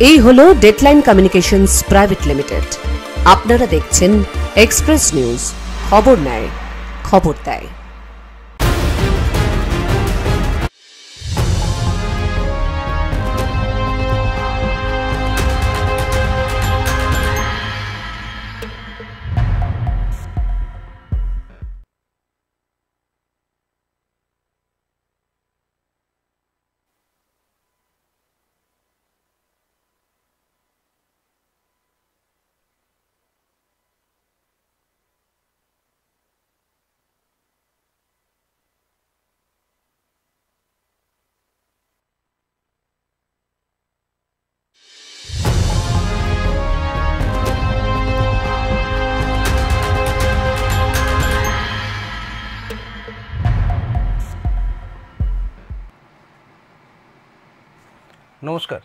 এই হলো deadline communications private limited. আপনারা দেখছেন এক্সপ্রেস নিউজ, খবর নেয়, খবর দেয়। নমস্কার,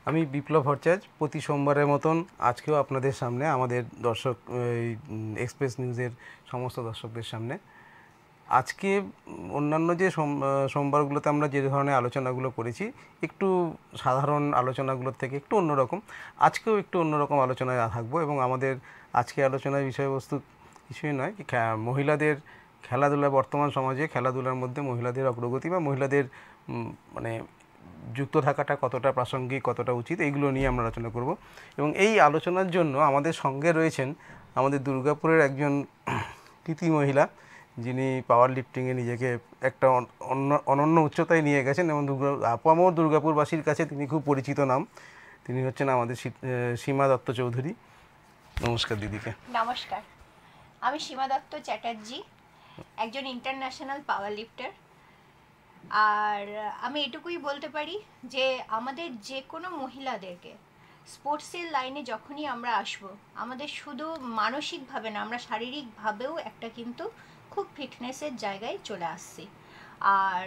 আমি বিপ্লব ভট্টাচার্য। প্রতি সোমবারের মতন আজকেও আপনাদের সামনে, আমাদের দর্শক এক্সপ্রেস নিউজের সমস্ত দর্শকদের সামনে। আজকে অন্যান্য যে সোমবারগুলোতে আমরা যে ধরনের আলোচনাগুলো করেছি, একটু সাধারণ আলোচনাগুলোর থেকে একটু অন্যরকম, আজকেও একটু অন্যরকম আলোচনায় থাকবো। এবং আমাদের আজকে আলোচনার বিষয়বস্তু কিছুই নয়, মহিলাদের খেলাধুলা, বর্তমান সমাজে খেলাধুলার মধ্যে মহিলাদের অগ্রগতি বা মহিলাদের মানে যুক্ত থাকাটা কতটা প্রাসঙ্গিক, কতটা উচিত, এইগুলো নিয়ে আমরা আলোচনা করব। এবং এই আলোচনার জন্য আমাদের সঙ্গে রয়েছেন আমাদের দুর্গাপুরের একজন কৃতি মহিলা, যিনি পাওয়ার লিফটিংয়ে নিজেকে একটা অনন্য উচ্চতায় নিয়ে গেছেন। এবং আপামর দুর্গাপুরবাসীর কাছে তিনি খুব পরিচিত নাম। তিনি হচ্ছেন আমাদের সীমা দত্ত চৌধুরী। নমস্কার দিদিকে। নমস্কার, আমি সীমা দত্ত চ্যাটার্জি, একজন ইন্টারন্যাশনাল পাওয়ার লিফটার। আর আমি এটুকুই বলতে পারি যে আমাদের যে কোনো মহিলাদেরকে স্পোর্টসের লাইনে যখনই আমরা আসব, আমাদের শুধু মানসিকভাবে না, আমরা শারীরিকভাবেও একটা কিন্তু খুব ফিটনেসের জায়গায় চলে আসছি। আর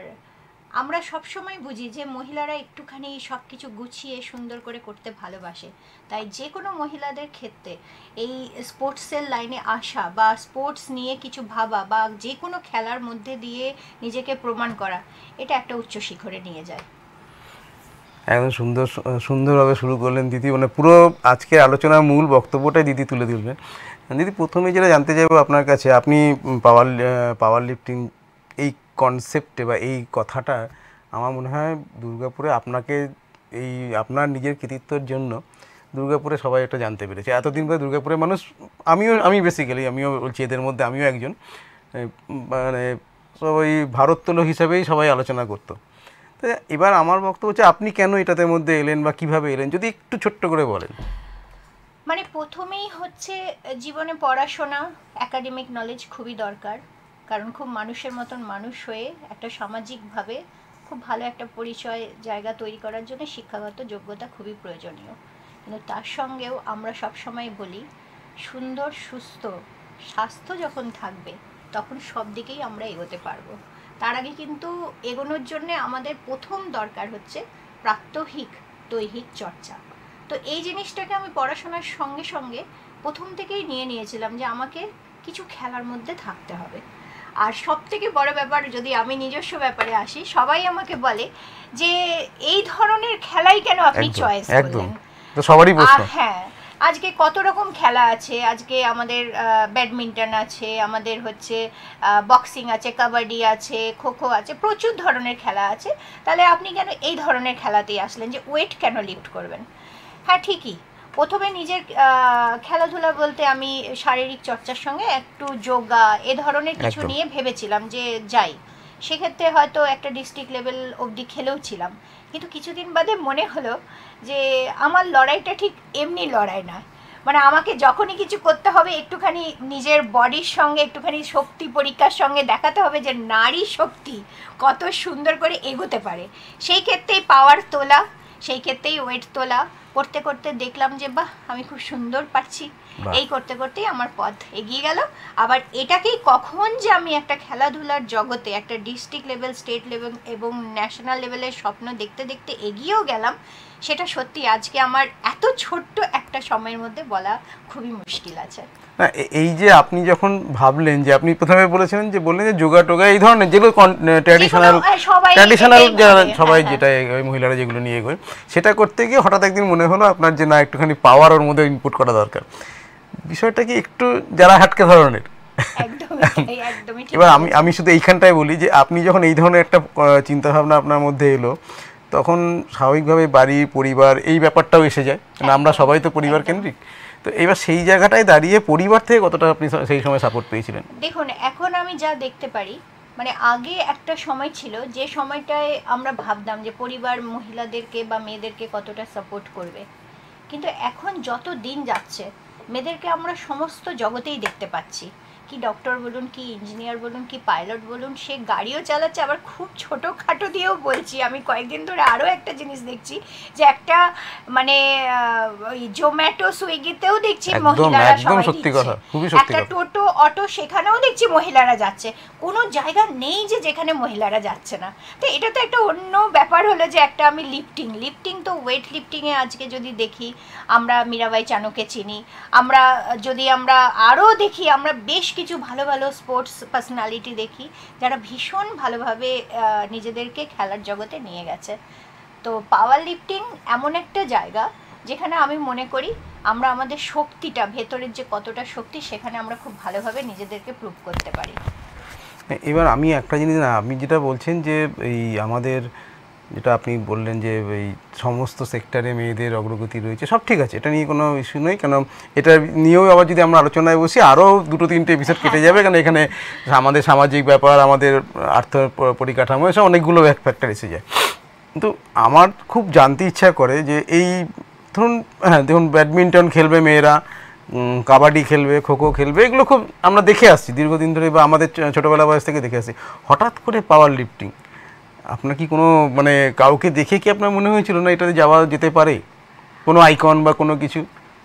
আমরা সবসময় বুঝি যে মহিলারা একটুখানি সব কিছু গুছিয়ে সুন্দর করে করতে ভালোবাসে। তাই যে কোনো মহিলাদের ক্ষেত্রে এই স্পোর্টসের লাইনে আসা বা স্পোর্টস নিয়ে কিছু ভাবা বা যে কোনো খেলার মধ্যে দিয়ে নিজেকে প্রমাণ করা, এটা একটা উচ্চ শিখরে নিয়ে যায়। একদম সুন্দরভাবে শুরু করলেন দিদি। মানে পুরো আজকের আলোচনার মূল বক্তব্যটাই দিদি তুলে ধরবেন। দিদি, প্রথমে যেটা জানতে চাইবো আপনার কাছে, আপনি পাওয়ার লিফটিং এই কনসেপ্টে বা এই কথাটা, আমার মনে হয় দুর্গাপুরে আপনাকে এই আপনার নিজের কৃতিত্বের জন্য দুর্গাপুরে সবাই এটা জানতে পেরেছে। এতদিন পরে দুর্গাপুরের মানুষ, আমি বেসিক্যালি আমিও বলছি, এদের মধ্যে আমিও একজন, মানে সবাই ভারোত্তোলক হিসাবেই সবাই আলোচনা করতো। তো এবার আমার বক্তব্য হচ্ছে, আপনি কেন এটাতে মধ্যে এলেন বা কিভাবে এলেন, যদি একটু ছোট্ট করে বলেন। মানে প্রথমেই হচ্ছে জীবনে পড়াশোনা, একাডেমিক নলেজ খুবই দরকার, কারণ খুব মানুষের মতন মানুষ হয়ে একটা সামাজিকভাবে খুব ভালো একটা পরিচয় জায়গা তৈরি করার জন্য শিক্ষাগত যোগ্যতা খুবই প্রয়োজনীয়। কিন্তু তার সঙ্গেও আমরা সবসময় বলি, সুন্দর সুস্থ স্বাস্থ্য যখন থাকবে তখন সব দিকেই আমরা এগোতে পারবো। তার আগে কিন্তু এগোনোর জন্য আমাদের প্রথম দরকার হচ্ছে প্রাত্যহিক দৈহিক চর্চা। তো এই জিনিসটাকে আমি পড়াশোনার সঙ্গে সঙ্গে প্রথম থেকেই নিয়েছিলাম যে আমাকে কিছু খেলার মধ্যে থাকতে হবে। আর সব থেকে বড় ব্যাপার, যদি আমি নিজস্ব ব্যাপারে আসি, সবাই আমাকে বলে যে এই ধরনের খেলাই কেন আপনি চয়েস করলেন। সবারই প্রশ্ন। হ্যাঁ, আজকে কত রকম খেলা আছে। আজকে আমাদের ব্যাডমিন্টন আছে, আমাদের হচ্ছে বক্সিং আছে, কাবাডি আছে, খোখো আছে, প্রচুর ধরনের খেলা আছে। তাহলে আপনি কেন এই ধরনের খেলাতেই আসলেন যে ওয়েট কেন লিফট করবেন? হ্যাঁ, ঠিকই, প্রথমে নিজের খেলাধুলা বলতে আমি শারীরিক চর্চার সঙ্গে একটু যোগা এ ধরনের কিছু নিয়ে ভেবেছিলাম যে যাই। সেক্ষেত্রে হয়তো একটা ডিস্ট্রিক্ট লেভেল অবধি খেলেও ছিলাম। কিন্তু কিছুদিন বাদে মনে হলো যে আমার লড়াইটা ঠিক এমনি লড়াই না। মানে আমাকে যখনই কিছু করতে হবে, একটুখানি নিজের বডির সঙ্গে একটুখানি শক্তি পরীক্ষার সঙ্গে দেখাতে হবে যে নারী শক্তি কত সুন্দর করে এগোতে পারে। সেই ক্ষেত্রেই পাওয়ার তোলা, সেই ক্ষেত্রেই ওয়েট তোলা করতে করতে দেখলাম যে বাহ, আমি খুব সুন্দর পারছি। এই করতে করতেই আমার পথ এগিয়ে গেল। আবার এটাকেই কখন যে আমি একটা খেলাধুলার জগতে একটা ডিস্ট্রিক্ট লেভেল, স্টেট লেভেল এবং ন্যাশনাল লেভেলের স্বপ্ন দেখতে দেখতে এগিয়েও গেলাম, সেটা সত্যি আজকে আমার এত ছোট্ট একটা সময়ের মধ্যে বলা খুবই মুশকিল আছে। না, এই যে আপনি যখন ভাবলেন, যে আপনি প্রথমে বলেছিলেন যে বললেন যে যোগা টোগা এই ধরনের যেগুলো ট্র্যাডিশনাল যারা সবাই যেটা মহিলারা যেগুলো নিয়ে এগোয়, সেটা করতে গিয়ে হঠাৎ একদিন মনে হলো আপনার যে না, একটুখানি পাওয়ার ওর মধ্যে ইনপুট করা দরকার। বিষয়টা কি একটু যারা হাটকে ধরনের? এবার আমি শুধু এইখানটায় বলি যে আপনি যখন এই ধরনের একটা চিন্তাভাবনা আপনার মধ্যে এলো, তখন স্বাভাবিকভাবে বাড়ি পরিবার এই ব্যাপারটাও এসে যায়, আমরা সবাই তো পরিবার কেন্দ্রিক। তো এবার সেই জায়গাটায় দাঁড়িয়ে পরিবার থেকে কতটা আপনি সেই সময় সাপোর্ট পেয়েছিলেন? দেখুন, এখন আমি যা দেখতে পারি, মানে আগে একটা সময় ছিল যে সময়টায় আমরা ভাবতাম যে পরিবার মহিলাদেরকে বা মেয়েদেরকে কতটা সাপোর্ট করবে, কিন্তু এখন যত দিন যাচ্ছে মেয়েদেরকে আমরা সমস্ত জগতেই দেখতে পাচ্ছি। কি ডক্টর বলুন, কি ইঞ্জিনিয়ার বলুন, কি পাইলট বলুন, সে গাড়িও চালাচ্ছে। আবার খুব ছোটোখাটো দিয়েও বলছি, আমি কয়েকদিন ধরে আরও একটা জিনিস দেখছি যে একটা মানে ওই জোম্যাটো সুইগিতেও দেখছি মহিলারা সবাই দিচ্ছে, একটা টোটো অটো সেখানেও দেখছি মহিলারা যাচ্ছে। কোনো জায়গা নেই যে যেখানে মহিলারা যাচ্ছে না। তো এটা তো একটা অন্য ব্যাপার হলো যে একটা আমি লিফটিং তো ওয়েট লিফটিংয়ে আজকে যদি দেখি, আমরা মীরাবাই চানুকে চিনি, আমরা আরও দেখি, আমরা বেশ কিছু ভালো ভালো স্পোর্টস পার্সোনালিটি দেখি যারা ভীষণ ভালোভাবে নিজেদেরকে খেলার জগতে নিয়ে গেছে। তো পাওয়ার লিফটিং এমন একটা জায়গা যেখানে আমি মনে করি আমরা আমাদের শক্তিটা, ভেতরের যে কতটা শক্তি, সেখানে আমরা খুব ভালোভাবে নিজেদেরকে প্রুভ করতে পারি। এবার আমি একটা জিনিস, না আপনি যেটা বলছেন যে এই আমাদের যেটা আপনি বললেন যে এই সমস্ত সেক্টরে মেয়েদের অগ্রগতি রয়েছে, সব ঠিক আছে, এটা নিয়ে কোনো ইস্যু নেই। কেন এটা নিয়েও আবার যদি আমরা আলোচনায় বসি আরও 2-3টে এপিসোড কেটে যাবে, কারণ এখানে আমাদের সামাজিক ব্যাপার, আমাদের আর্থ পরিকাঠামো, এসব অনেকগুলো ফ্যাক্টর এসে যায়। কিন্তু আমার খুব জানতে ইচ্ছা করে যে এই ধরুন, দেখুন ব্যাডমিন্টন খেলবে মেয়েরা, কাবাডি খেলবে, খোখো খেলবে, এগুলো খুব আমরা দেখে আসছি দীর্ঘদিন ধরে, বা আমাদের ছোটোবেলা বয়স থেকে দেখে আসছি। হঠাৎ করে পাওয়ার লিফটিং, আপনার কি কোনো মানে কাউকে দেখে কি আপনার মনে হয়েছিল না এটাতে যাওয়া যেতে পারে, কোনো আইকন বা কোনো কিছু?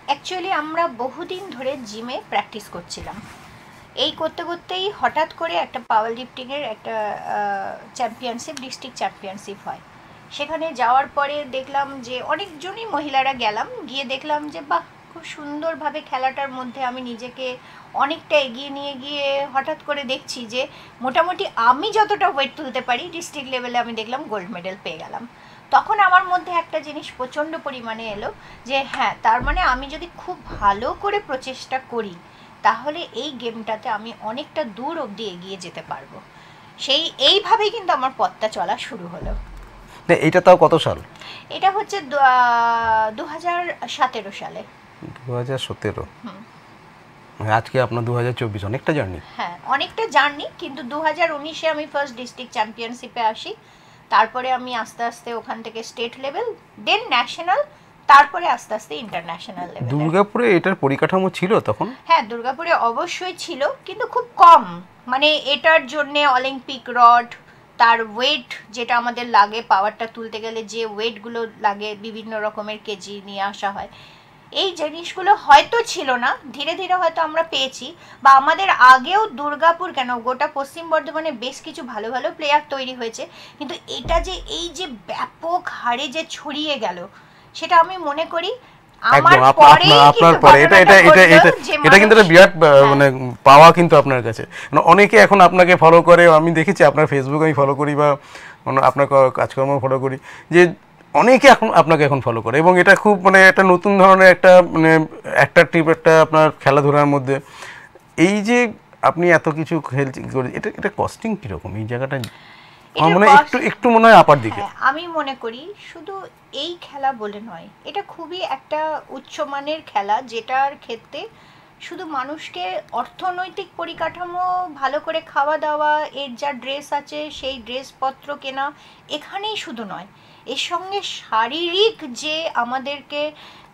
অ্যাকচুয়ালি আমরা বহুদিন ধরে জিমে প্র্যাকটিস করছিলাম, এই করতে করতেই হঠাৎ করে একটা পাওয়ার লিফটিংয়ের একটা চ্যাম্পিয়নশিপ, ডিস্ট্রিক্ট চ্যাম্পিয়নশিপ হয়। সেখানে যাওয়ার পরে দেখলাম যে অনেকজনই মহিলারা গিয়ে দেখলাম যে বাহ, খুব সুন্দরভাবে খেলাটার মধ্যে আমি নিজেকে অনেকটা এগিয়ে নিয়ে গিয়ে হঠাৎ করে দেখছি যে মোটামুটি আমি যতটা ওয়েট তুলতে পারি ডিস্ট্রিক্ট লেভেলে আমি দেখলাম গোল্ড মেডেল পেয়ে গেলাম। তখন আমার মধ্যে একটা জিনিস প্রচণ্ড পরিমাণে এলো যে হ্যাঁ, তার মানে আমি যদি খুব ভালো করে প্রচেষ্টা করি তাহলে এই গেমটাতে আমি অনেকটা দূর অবধি এগিয়ে যেতে পারবো। এইভাবেই কিন্তু আমার পথটা চলা শুরু হলো। এটা তাও কত সাল? এটা হচ্ছে 2017 সালে। 2017? আজকে আপনার 2024, অনেকটা জার্নি। হ্যাঁ, অনেকটা জার্নি, কিন্তু 2019-এ আমি ফার্স্ট ডিস্ট্রিক্ট চ্যাম্পিয়নশিপে আসি। তারপরে আমি আস্তে আস্তে ওখান থেকে স্টেট লেভেল, দেন ন্যাশনাল, তারপরে আস্তে আস্তে ইন্টারন্যাশনাল লেভেল। দুর্গাপুরে এটার পরিকাঠামো ছিল তখন? হ্যাঁ, দুর্গাপুরে অবশ্যই ছিল, কিন্তু খুব কম। মানে এটার জন্যে অলিম্পিক রড, তার ওয়েট যেটা আমাদের লাগে পাওয়ারটা তুলতে গেলে, যে ওয়েটগুলো লাগে বিভিন্ন রকমের কেজি নিয়ে আসা হয়, এই জিনিসগুলো হয়তো ছিল না। ধীরে ধীরে হয়তো আমরা পেয়েছি, বা আমাদের আগেও দুর্গাপুর কেন গোটা পশ্চিম বর্ধমানে বেশ কিছু ভালো ভালো প্লেয়ার তৈরি হয়েছে, কিন্তু এটা যে এই যে ব্যাপক হারে যে ছড়িয়ে গেল, সেটা আমি মনে করি এটা কিন্তু বিরাট মানে পাওয়া কিন্তু আপনার কাছে। অনেকে এখন আপনাকে ফলো করে, আমি দেখেছি আপনার ফেসবুক আমি ফলো করি বা আপনার কাজকর্ম ফলো করি, যে অনেকে এখন আপনাকে এখন ফলো করে, এবং এটা খুব মানে একটা নতুন ধরনের একটা মানে অ্যাট্রাকটিভ একটা আপনার খেলাধুলার মধ্যে। এই যে আপনি এত কিছু খেলছি, এটা কস্টিং কীরকম এই জায়গাটা? মানে একটু মনে হয় আপার দিকে। আমি মনে করি শুধু এই খেলা বলে নয়, এটা খুবই একটা উচ্চমানের খেলা, যেটার ক্ষেত্রে শুধু মানুষকে অর্থনৈতিক পরিকাঠামো, ভালো করে খাওয়া দাওয়া, এর যা ড্রেস আছে সেই ড্রেসপত্র কেনা এখানেই শুধু নয়, এর সঙ্গে শারীরিক যে আমাদেরকে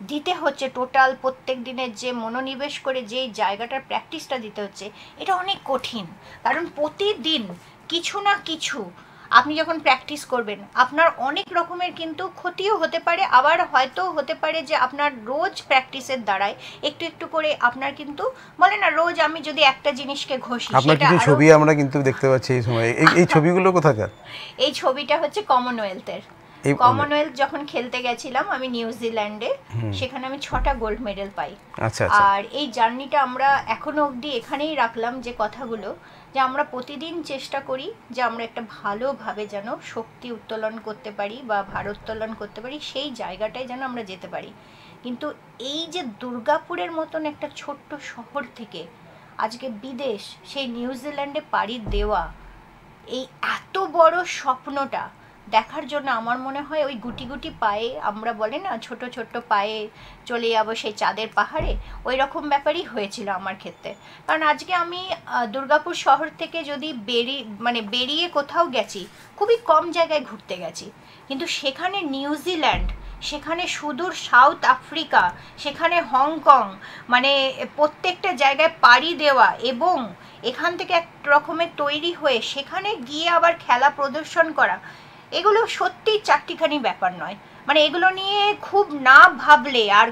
দিতে হচ্ছে টোটাল প্রত্যেক দিনের যে মনোনিবেশ করে যে জায়গাটার প্র্যাকটিসটা দিতে হচ্ছে, এটা অনেক কঠিন। কারণ প্রতিদিন কিছু না কিছু আপনি যখন প্র্যাকটিস করবেন আপনার অনেক রকমের কিন্তু ক্ষতিও হতে পারে, আবার হয়তো হতে পারে যে আপনার রোজ প্র্যাকটিসের দ্বারায় একটু একটু করে আপনার কিন্তু বলে না রোজ আমি যদি একটা জিনিসকে ঘষি, আপনার কিছু ছবি আমরা কিন্তু দেখতে পাচ্ছি এই সময়, এই ছবিগুলো কোথাকার? এই ছবিটা হচ্ছে কমনওয়েলথের। কমনওয়েলথ যখন খেলতে গেছিলাম আমি নিউজিল্যান্ডে, সেখানে আমি 6টা গোল্ড মেডেল পাই। আর এই জার্নিটা আমরা এখনো অবধি এখানেই রাখলাম, যে কথাগুলো যে আমরা প্রতিদিন চেষ্টা করি যে আমরা একটা ভালোভাবে যেন শক্তি উত্তোলন করতে পারি বা ভারোত্তোলন করতে পারি, সেই জায়গাটায় যেন আমরা যেতে পারি। কিন্তু এই যে দুর্গাপুরের মতন একটা ছোট্ট শহর থেকে আজকে বিদেশ, সেই নিউজিল্যান্ডে পাড়ি দেওয়া, এই এত বড় স্বপ্নটা দেখার জন্য আমার মনে হয় ওই গুটি গুটি পায়ে, আমরা বলে না ছোট ছোট পায়ে চলে যাবো সেই চাঁদের পাহাড়ে, ওই রকম ব্যাপারই হয়েছিল আমার ক্ষেত্রে। কারণ আজকে আমি দুর্গাপুর শহর থেকে যদি বেরিয়ে কোথাও গেছি, খুবই কম জায়গায় ঘুরতে গেছি, কিন্তু সেখানে নিউজিল্যান্ড, সেখানে সুদূর সাউথ আফ্রিকা, সেখানে হংকং, মানে প্রত্যেকটা জায়গায় পাড়ি দেওয়া এবং এখান থেকে এক রকমের তৈরি হয়ে সেখানে গিয়ে আবার খেলা প্রদর্শন করা, এগুলো সত্যি চারটিখানি ব্যাপার নয়। মানে এগুলো নিয়ে খুব না ভাবলে আর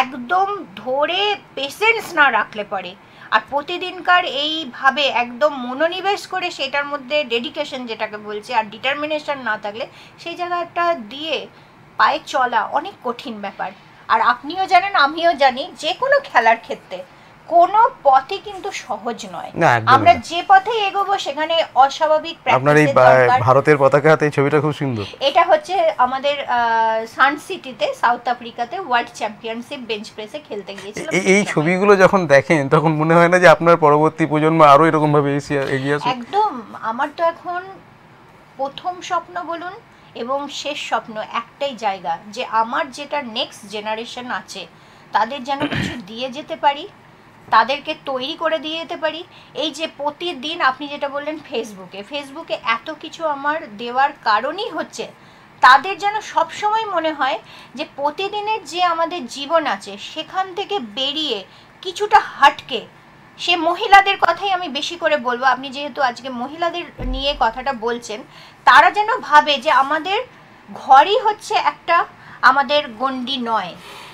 একদম ধরে পেশেন্স না রাখলে পরে, আর প্রতিদিনকার এইভাবে একদম মনোনিবেশ করে সেটার মধ্যে ডেডিকেশন যেটাকে বলছে আর ডিটারমিনেশন না থাকলে সেই জায়গাটা দিয়ে পায়ে চলা অনেক কঠিন ব্যাপার। আর আপনিও জানেন আমিও জানি যে কোনো খেলার ক্ষেত্রে কোনো পথই কিন্তু সহজ নয়। আমরা যে পথে এগোবো সেখানে অস্বাভাবিক প্র্যাকটিসের দরকার। ভারতের পতাকা হাতে এই ছবিটা খুব সুন্দর। এটা হচ্ছে আমাদের সান সিটিতে সাউথ আফ্রিকাতে ওয়ার্ল্ড চ্যাম্পিয়নশিপ বেঞ্চ প্রেসে খেলতে গিয়েছিলাম। এই ছবিগুলো যখন দেখেন তখন মনে হয় না যে আপনার পরবর্তী প্রজন্ম আরো এরকম ভাবে এগিয়ে আসবে? একদম। আমার তো এখন প্রথম স্বপ্ন বলুন এবং শেষ স্বপ্ন একটাই জায়গা, যে আমার যেটা নেক্সট জেনারেশন আছে তাদের যেন কিছু দিয়ে যেতে পারি, তাদেরকে তৈরি করে দিয়ে যেতে পারি। এই যে প্রতিদিন আপনি যেটা বললেন ফেসবুকে এত কিছু আমার দেওয়ার কারণই হচ্ছে তাদের যেন সবসময় মনে হয় যে প্রতিদিনের যে আমাদের জীবন আছে সেখান থেকে বেরিয়ে কিছুটা হাটকে, সে মহিলাদের কথাই আমি বেশি করে বলবো, আপনি যেহেতু আজকে মহিলাদের নিয়ে কথাটা বলছেন, তারা যেন ভাবে যে আমাদের ঘরই হচ্ছে একটা আমাদের গণ্ডি নয়,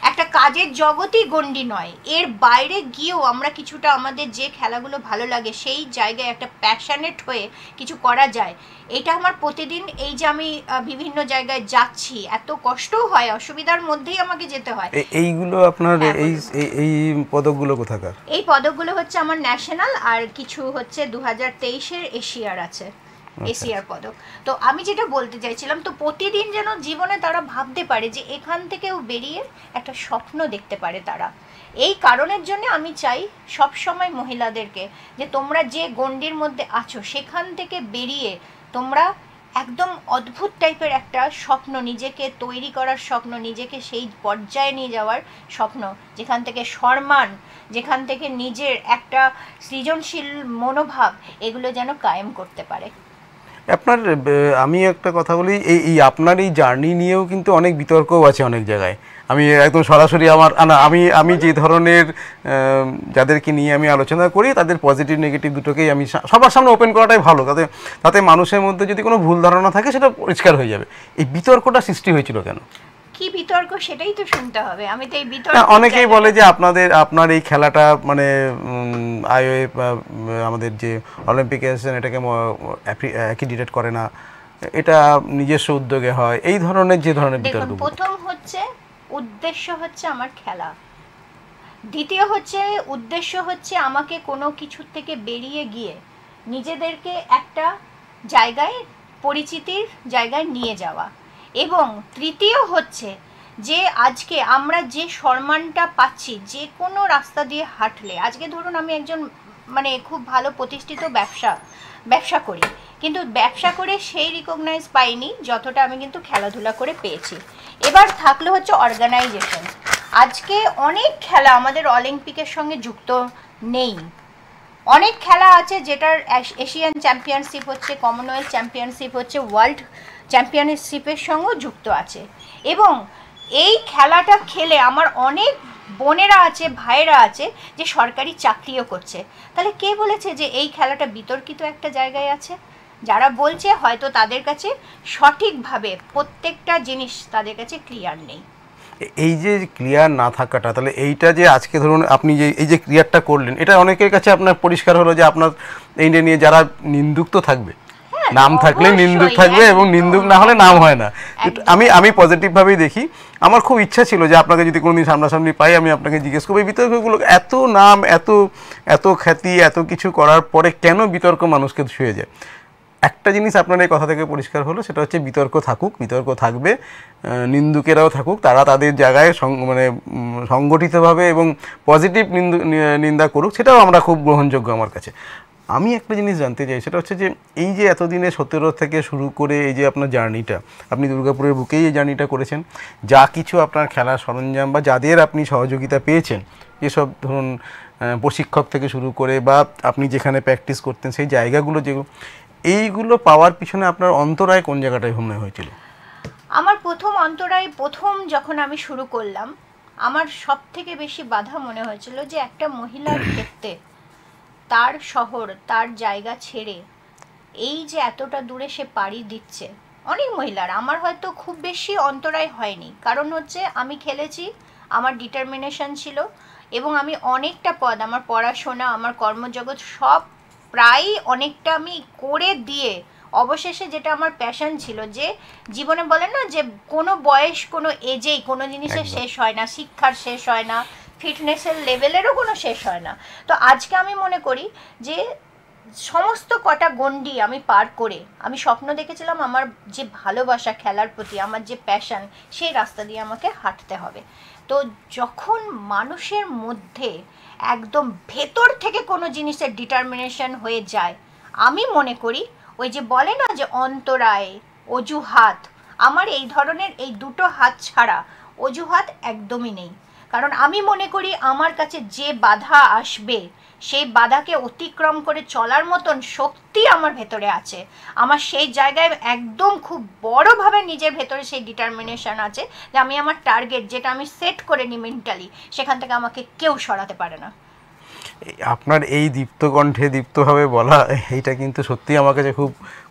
একটা কাজের জগতই গণ্ডি নয়, এর বাইরে গিয়েও আমরা কিছুটা আমাদের যে খেলাগুলো ভালো লাগে সেই জায়গায় একটা প্যাশনেট হয়ে কিছু করা যায়। এটা আমার প্রতিদিন, এই যে আমি বিভিন্ন জায়গায় যাচ্ছি, এত কষ্টও হয়, অসুবিধার মধ্যেই আমাকে যেতে হয়। এইগুলো আপনার এই পদকগুলো কোথাকার? এই পদকগুলো হচ্ছে আমার ন্যাশনাল, আর কিছু হচ্ছে 2023-এর এশিয়ার আছে, এশিয়ার পদক। তো আমি যেটা বলতে চাইছিলাম, তো প্রতিদিন যেন জীবনে তারা ভাবতে পারে যে এখান থেকেও বেরিয়ে একটা স্বপ্ন দেখতে পারে তারা। এই কারণের জন্য আমি চাই সব সময় মহিলাদেরকে যে তোমরা যে গণ্ডির মধ্যে আছো সেখান থেকে বেরিয়ে তোমরা একদম অদ্ভুত টাইপের একটা স্বপ্ন, নিজেকে তৈরি করার স্বপ্ন, নিজেকে সেই পর্যায়ে নিয়ে যাওয়ার স্বপ্ন, যেখান থেকে সম্মান, যেখান থেকে নিজের একটা সৃজনশীল মনোভাব, এগুলো যেন কায়েম করতে পারে। আপনার আমি একটা কথা বলি, এই আপনার এই জার্নি নিয়েও কিন্তু অনেক বিতর্কও আছে অনেক জায়গায়। আমি একদম সরাসরি আমি যে ধরনের যাদেরকে নিয়ে আমি আলোচনা করি তাদের পজিটিভ নেগেটিভ দুটোকেই আমি সবার সামনে ওপেন করাটাই ভালো, তাতে মানুষের মধ্যে যদি কোনো ভুল ধারণা থাকে সেটা পরিষ্কার হয়ে যাবে। এই বিতর্কটা সৃষ্টি হয়েছিল কেন? কি বিতর্ক সেটাই তো শুনতে হবে। আমি তো এই বিতর্ক, অনেকেই বলে যে আপনার এই খেলাটা মানে আইওএফ আমাদের যে অলিম্পিক অ্যাসোসিয়েশন এটাকে অ্যাক্রিডিটেট করে না, এটা নিজস্ব উদ্যোগে হয়, এই ধরনের যে ধরনের বিতর্ক। প্রথম হচ্ছে উদ্দেশ্য হচ্ছে আমার খেলা, দ্বিতীয় হচ্ছে উদ্দেশ্য হচ্ছে আমাকে কোনো কিছু থেকে বেরিয়ে গিয়ে নিজেদেরকে একটা জায়গায়, পরিচিতির জায়গায় নিয়ে যাওয়া, এবং তৃতীয় হচ্ছে যে আজকে আমরা যে সম্মানটা পাচ্ছি যে কোনো রাস্তা দিয়ে হাঁটলে, আজকে ধরুন আমি একজন মানে খুব ভালো প্রতিষ্ঠিত ব্যবসা করি, কিন্তু ব্যবসা করে সেই রিকগনাইজ পাইনি যতটা আমি কিন্তু খেলাধুলা করে পেয়েছি। এবার থাকলে হচ্ছে অর্গানাইজেশন। আজকে অনেক খেলা আমাদের অলিম্পিকের সঙ্গে যুক্ত নেই, অনেক খেলা আছে যেটার এশিয়ান চ্যাম্পিয়নশিপ হচ্ছে, কমনওয়েলথ চ্যাম্পিয়নশিপ হচ্ছে, ওয়ার্ল্ড চ্যাম্পিয়নশিপের সঙ্গেও যুক্ত আছে। এবং এই খেলাটা খেলে আমার অনেক বোনেরা আছে, ভাইয়েরা আছে যে সরকারি চাকরিও করছে। তাহলে কে বলেছে যে এই খেলাটা বিতর্কিত একটা জায়গায় আছে? যারা বলছে হয়তো তাদের কাছে সঠিকভাবে প্রত্যেকটা জিনিস তাদের কাছে ক্লিয়ার নেই। এই যে ক্লিয়ার না থাকাটা, তাহলে এইটা যে আজকে ধরুন আপনি যে এই যে ক্লিয়ারটা করলেন, এটা অনেকের কাছে আপনার পরিষ্কার হলো যে আপনার এইটা নিয়ে যারা নিন্দুক তো থাকবে, নাম থাকলে নিন্দুক থাকবে এবং নিন্দুক না হলে নাম হয় না। আমি পজিটিভভাবেই দেখি। আমার খুব ইচ্ছা ছিল যে আপনাকে যদি কোনোদিন সামনাসামনি পাই আমি আপনাকে জিজ্ঞেস করবো এই বিতর্কগুলো, এত নাম, এত খ্যাতি, এত কিছু করার পরে কেন বিতর্ক মানুষকে ছুঁয়ে যায়। একটা জিনিস আপনার এই কথা থেকে পরিষ্কার হলো, সেটা হচ্ছে বিতর্ক থাকুক, বিতর্ক থাকবে, নিন্দুকেরাও থাকুক, তারা তাদের জায়গায় মানে সংগঠিতভাবে এবং পজিটিভ নিন্দা করুক, সেটাও আমরা খুব গ্রহণযোগ্য আমার কাছে। আমি একটা জিনিস জানতে চাই, সেটা হচ্ছে যে এই যে এতদিনে 17 থেকে শুরু করে এই যে আপনার জার্নিটা, আপনি দুর্গাপুরের বুকেই এই জার্নিটা করেছেন, যা কিছু আপনার খেলার সরঞ্জাম বা যাদের আপনি সহযোগিতা পেয়েছেন, যেসব ধরুন প্রশিক্ষক থেকে শুরু করে বা আপনি যেখানে প্র্যাকটিস করতেন সেই জায়গাগুলো, যেগুলো এইগুলো পাওয়ার পিছনে আপনার অন্তরায় কোন জায়গাটায় মনে হয়েছিল? আমার প্রথম যখন আমি শুরু করলাম, আমার সব থেকে বেশি বাধা মনে হয়েছিল যে একটা মহিলার ক্ষেত্রে তার শহর, তার জায়গা ছেড়ে এই যে এতটা দূরে সে পাড়ি দিচ্ছে। অনেক মহিলার, আমার হয়তো খুব বেশি অন্তরায় হয়নি, কারণ হচ্ছে আমি খেলেছি, আমার ডিটারমিনেশন ছিল এবং আমি অনেকটা পদ, আমার পড়াশোনা, আমার কর্মজগৎ সব প্রায় অনেকটা আমি করে দিয়ে অবশেষে যেটা আমার প্যাশন ছিল, যে জীবনে বলে না যে কোনো বয়স, কোনো এজেই কোনো জিনিসের শেষ হয় না, শিক্ষার শেষ হয় না, ফিটনেসের লেভেলেরও কোনো শেষ হয় না। তো আজকে আমি মনে করি যে সমস্ত কটা গণ্ডি আমি পার করে আমি স্বপ্ন দেখেছিলাম আমার যে ভালোবাসা খেলার প্রতি, আমার যে প্যাশন, সেই রাস্তা দিয়ে আমাকে হাঁটতে হবে। তো যখন মানুষের মধ্যে একদম ভেতর থেকে কোনো জিনিসের ডিটারমিনেশন হয়ে যায়, আমি মনে করি ওই যে বলে না যে অন্তরায়, অজুহাত, আমার এই ধরনের এই দুটো হাত ছাড়া অজুহাত একদমই নেই। কারণ আমি মনে করি আমার কাছে যে বাধা আসবে সেই বাধাকে অতিক্রম করে চলার মতন শক্তি আমার ভেতরে আছে। আমার সেই জায়গায় একদম খুব বড়োভাবে নিজের ভেতরে সেই ডিটারমিনেশন আছে যে আমি আমার টার্গেট যেটা আমি সেট করে নিই মেন্টালি, সেখান থেকে আমাকে কেউ সরাতে পারে না। আপনার এই দীপ্ত কণ্ঠে দীপ্তভাবে বলা, এইটা কিন্তু সত্যি আমার কাছে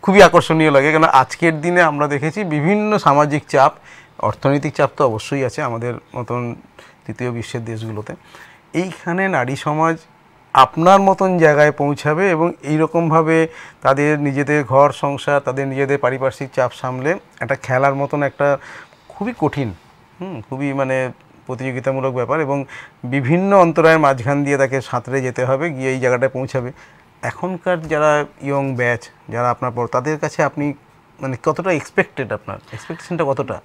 খুবই আকর্ষণীয় লাগে। কেন আজকের দিনে আমরা দেখেছি বিভিন্ন সামাজিক চাপ, অর্থনৈতিক চাপ তো অবশ্যই আছে আমাদের মতন তৃতীয় বিশ্বের দেশগুলোতে, এইখানে নারী সমাজ আপনার মতন জায়গায় পৌঁছাবে এবং এইরকমভাবে তাদের নিজেদের ঘর সংসার, তাদের নিজেদের পারিপার্শ্বিক চাপ সামলে একটা খেলার মতন একটা খুবই কঠিন, খুবই মানে প্রতিযোগিতামূলক ব্যাপার, এবং বিভিন্ন অন্তরায়ের মাঝখান দিয়ে তাকে সাঁতরে যেতে হবে, গিয়ে এই জায়গাটায় পৌঁছাবে। এখনকার যারা ইয়ং ব্যাচ, যারা আপনার পর, তাদের কাছে আপনি মানে কতটা এক্সপেক্টেড, আপনার এক্সপেকটেশনটা কতটা?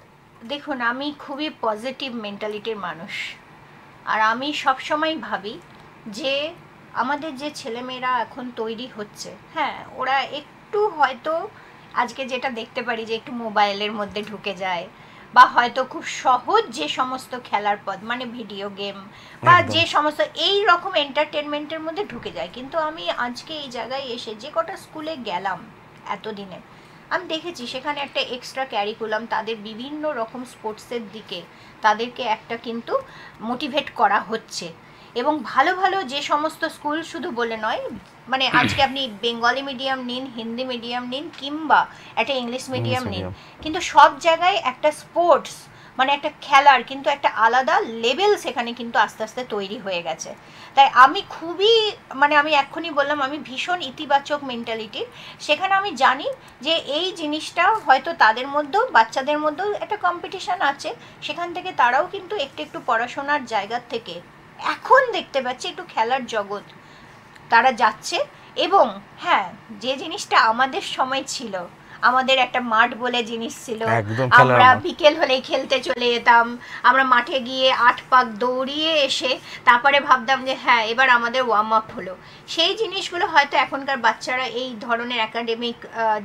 দেখুন, আমি খুবই পজিটিভ মেন্টালিটির মানুষ, আর আমি সবসময় ভাবি যে আমাদের যে ছেলেমেয়েরা এখন তৈরি হচ্ছে, হ্যাঁ ওরা একটু হয়তো আজকে যেটা দেখতে পারি যে একটু মোবাইলের মধ্যে ঢুকে যায়, বা হয়তো খুব সহজ যে সমস্ত খেলার পথ মানে ভিডিও গেম বা যে সমস্ত এই রকম এন্টারটেনমেন্টের মধ্যে ঢুকে যায়। কিন্তু আমি আজকে এই জায়গায় এসে যে কটা স্কুলে গেলাম এতদিনে, আমি দেখেছি সেখানে একটা এক্সট্রা ক্যারিকুলাম, তাদের বিভিন্ন রকম স্পোর্টসের দিকে তাদেরকে একটা কিন্তু মোটিভেট করা হচ্ছে। এবং ভালো ভালো যে সমস্ত স্কুল, শুধু বলে নয়, মানে আজকে আপনি বেঙ্গলি মিডিয়াম নিন, হিন্দি মিডিয়াম নিন, কিংবা একটা ইংলিশ মিডিয়াম নিন, কিন্তু সব জায়গায় একটা স্পোর্টস মানে একটা খেলার কিন্তু একটা আলাদা লেভেল সেখানে কিন্তু আস্তে আস্তে তৈরি হয়ে গেছে। তাই আমি খুবই মানে আমি এক্ষুনি বললাম আমি ভীষণ ইতিবাচক মেন্টালিটির। সেখানে আমি জানি যে এই জিনিসটা হয়তো তাদের মধ্যেও, বাচ্চাদের মধ্যেও একটা কম্পিটিশান আছে, সেখান থেকে তারাও কিন্তু একটু একটু পড়াশোনার জায়গা থেকে এখন দেখতে পাচ্ছি একটু খেলার জগৎ তারা যাচ্ছে। এবং হ্যাঁ, যে জিনিসটা আমাদের সময় ছিল, আমাদের একটা মাঠ বলে জিনিস ছিল, আমরা বিকেল হলে খেলতে চলে যেতাম, আমরা মাঠে গিয়ে 8 পাক দৌড়িয়ে এসে তারপরে ভাবতাম যে হ্যাঁ এবার আমাদের ওয়ার্ম আপ হলো। সেই জিনিসগুলো হয়তো এখনকার বাচ্চারা এই ধরনের একাডেমিক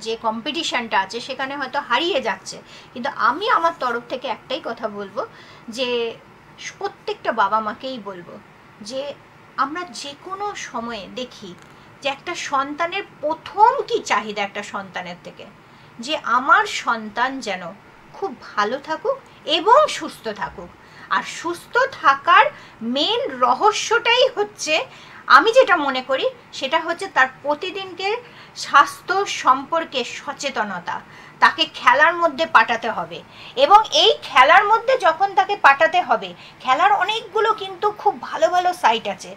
যে কম্পিটিশানটা আছে সেখানে হয়তো হারিয়ে যাচ্ছে। কিন্তু আমি আমার তরফ থেকে একটাই কথা বলবো, যে প্রত্যেকটা বাবা মাকেই বলবো যে আমরা যে কোনো সময়ে দেখি যে একটা সন্তানের প্রথম কি চাহিদা একটা সন্তানের থেকে, যে আমার সন্তান যেন খুব ভালো থাকুক এবং সুস্থ থাকুক। আর সুস্থ থাকার মেন রহস্যটাই হচ্ছে আমি যেটা মনে করি সেটা হচ্ছে তার প্রতিদিনকে স্বাস্থ্য সম্পর্কে সচেতনতা তাকে খেলার মধ্যে পাঠাতে হবে। এবং এই খেলার মধ্যে যখন তাকে পাঠাতে হবে, খেলার অনেকগুলো কিন্তু খুব ভালো ভালো সাইট আছে।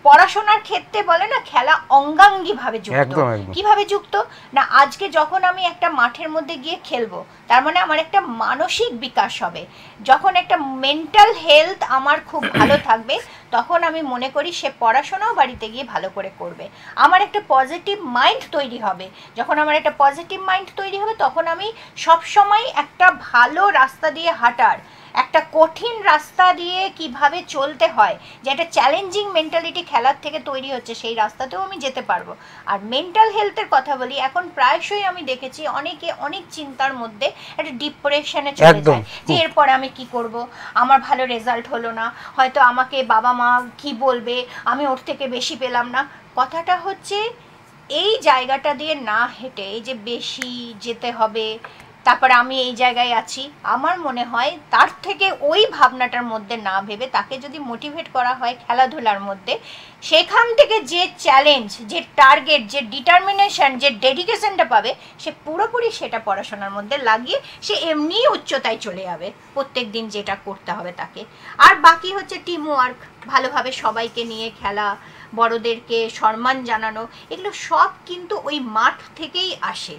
পড়াশোনার ক্ষেত্রে বলে না খেলা অঙ্গাঙ্গিভাবে যুক্ত। কিভাবে যুক্ত না, আজকে যখন আমি একটা মাঠের মধ্যে গিয়ে খেলবো তার মানে আমার একটা মানসিক বিকাশ হবে। যখন একটা মেন্টাল হেলথ আমার খুব ভালো থাকবে তখন আমি মনে করি সে পড়াশোনাও বাড়িতে গিয়ে ভালো করে করবে। আমার একটা পজিটিভ মাইন্ড তৈরি হবে। যখন আমার একটা পজিটিভ মাইন্ড তৈরি হবে তখন আমি সবসময় একটা ভালো রাস্তা দিয়ে হাঁটার, একটা কঠিন রাস্তা দিয়ে কিভাবে চলতে হয়, যে একটা চ্যালেঞ্জিং মেন্টালিটি খেলার থেকে তৈরি হচ্ছে, সেই রাস্তাতেও আমি যেতে পারবো। আর মেন্টাল হেলথের কথা বলি, এখন প্রায়শই আমি দেখেছি অনেকে অনেক চিন্তার মধ্যে একটা ডিপ্রেশনে চলে যায় যে এরপর আমি কি করব, আমার ভালো রেজাল্ট হলো না, হয়তো আমাকে বাবা মা কি বলবে, আমি ওর থেকে বেশি পেলাম না। কথাটা হচ্ছে এই জায়গাটা দিয়ে না হেঁটে, এই যে বেশি যেতে হবে তারপরে আমি এই জায়গায় আছি, আমার মনে হয় তার থেকে ওই ভাবনাটার মধ্যে না ভেবে তাকে যদি মোটিভেট করা হয় খেলাধুলার মধ্যে, সেখান থেকে যে চ্যালেঞ্জ, যে টার্গেট, যে ডিটারমিনেশন, যে ডেডিকেশনটা পাবে, সে পুরোপুরি সেটা পড়াশোনার মধ্যে লাগিয়ে সে এমনিই উচ্চতায় চলে যাবে প্রত্যেক দিন যেটা করতে হবে তাকে। আর বাকি হচ্ছে টিম ওয়ার্ক, ভালোভাবে সবাইকে নিয়ে খেলা, বড়দেরকে সম্মান জানানো, এগুলো সব কিন্তু ওই মাঠ থেকেই আসে।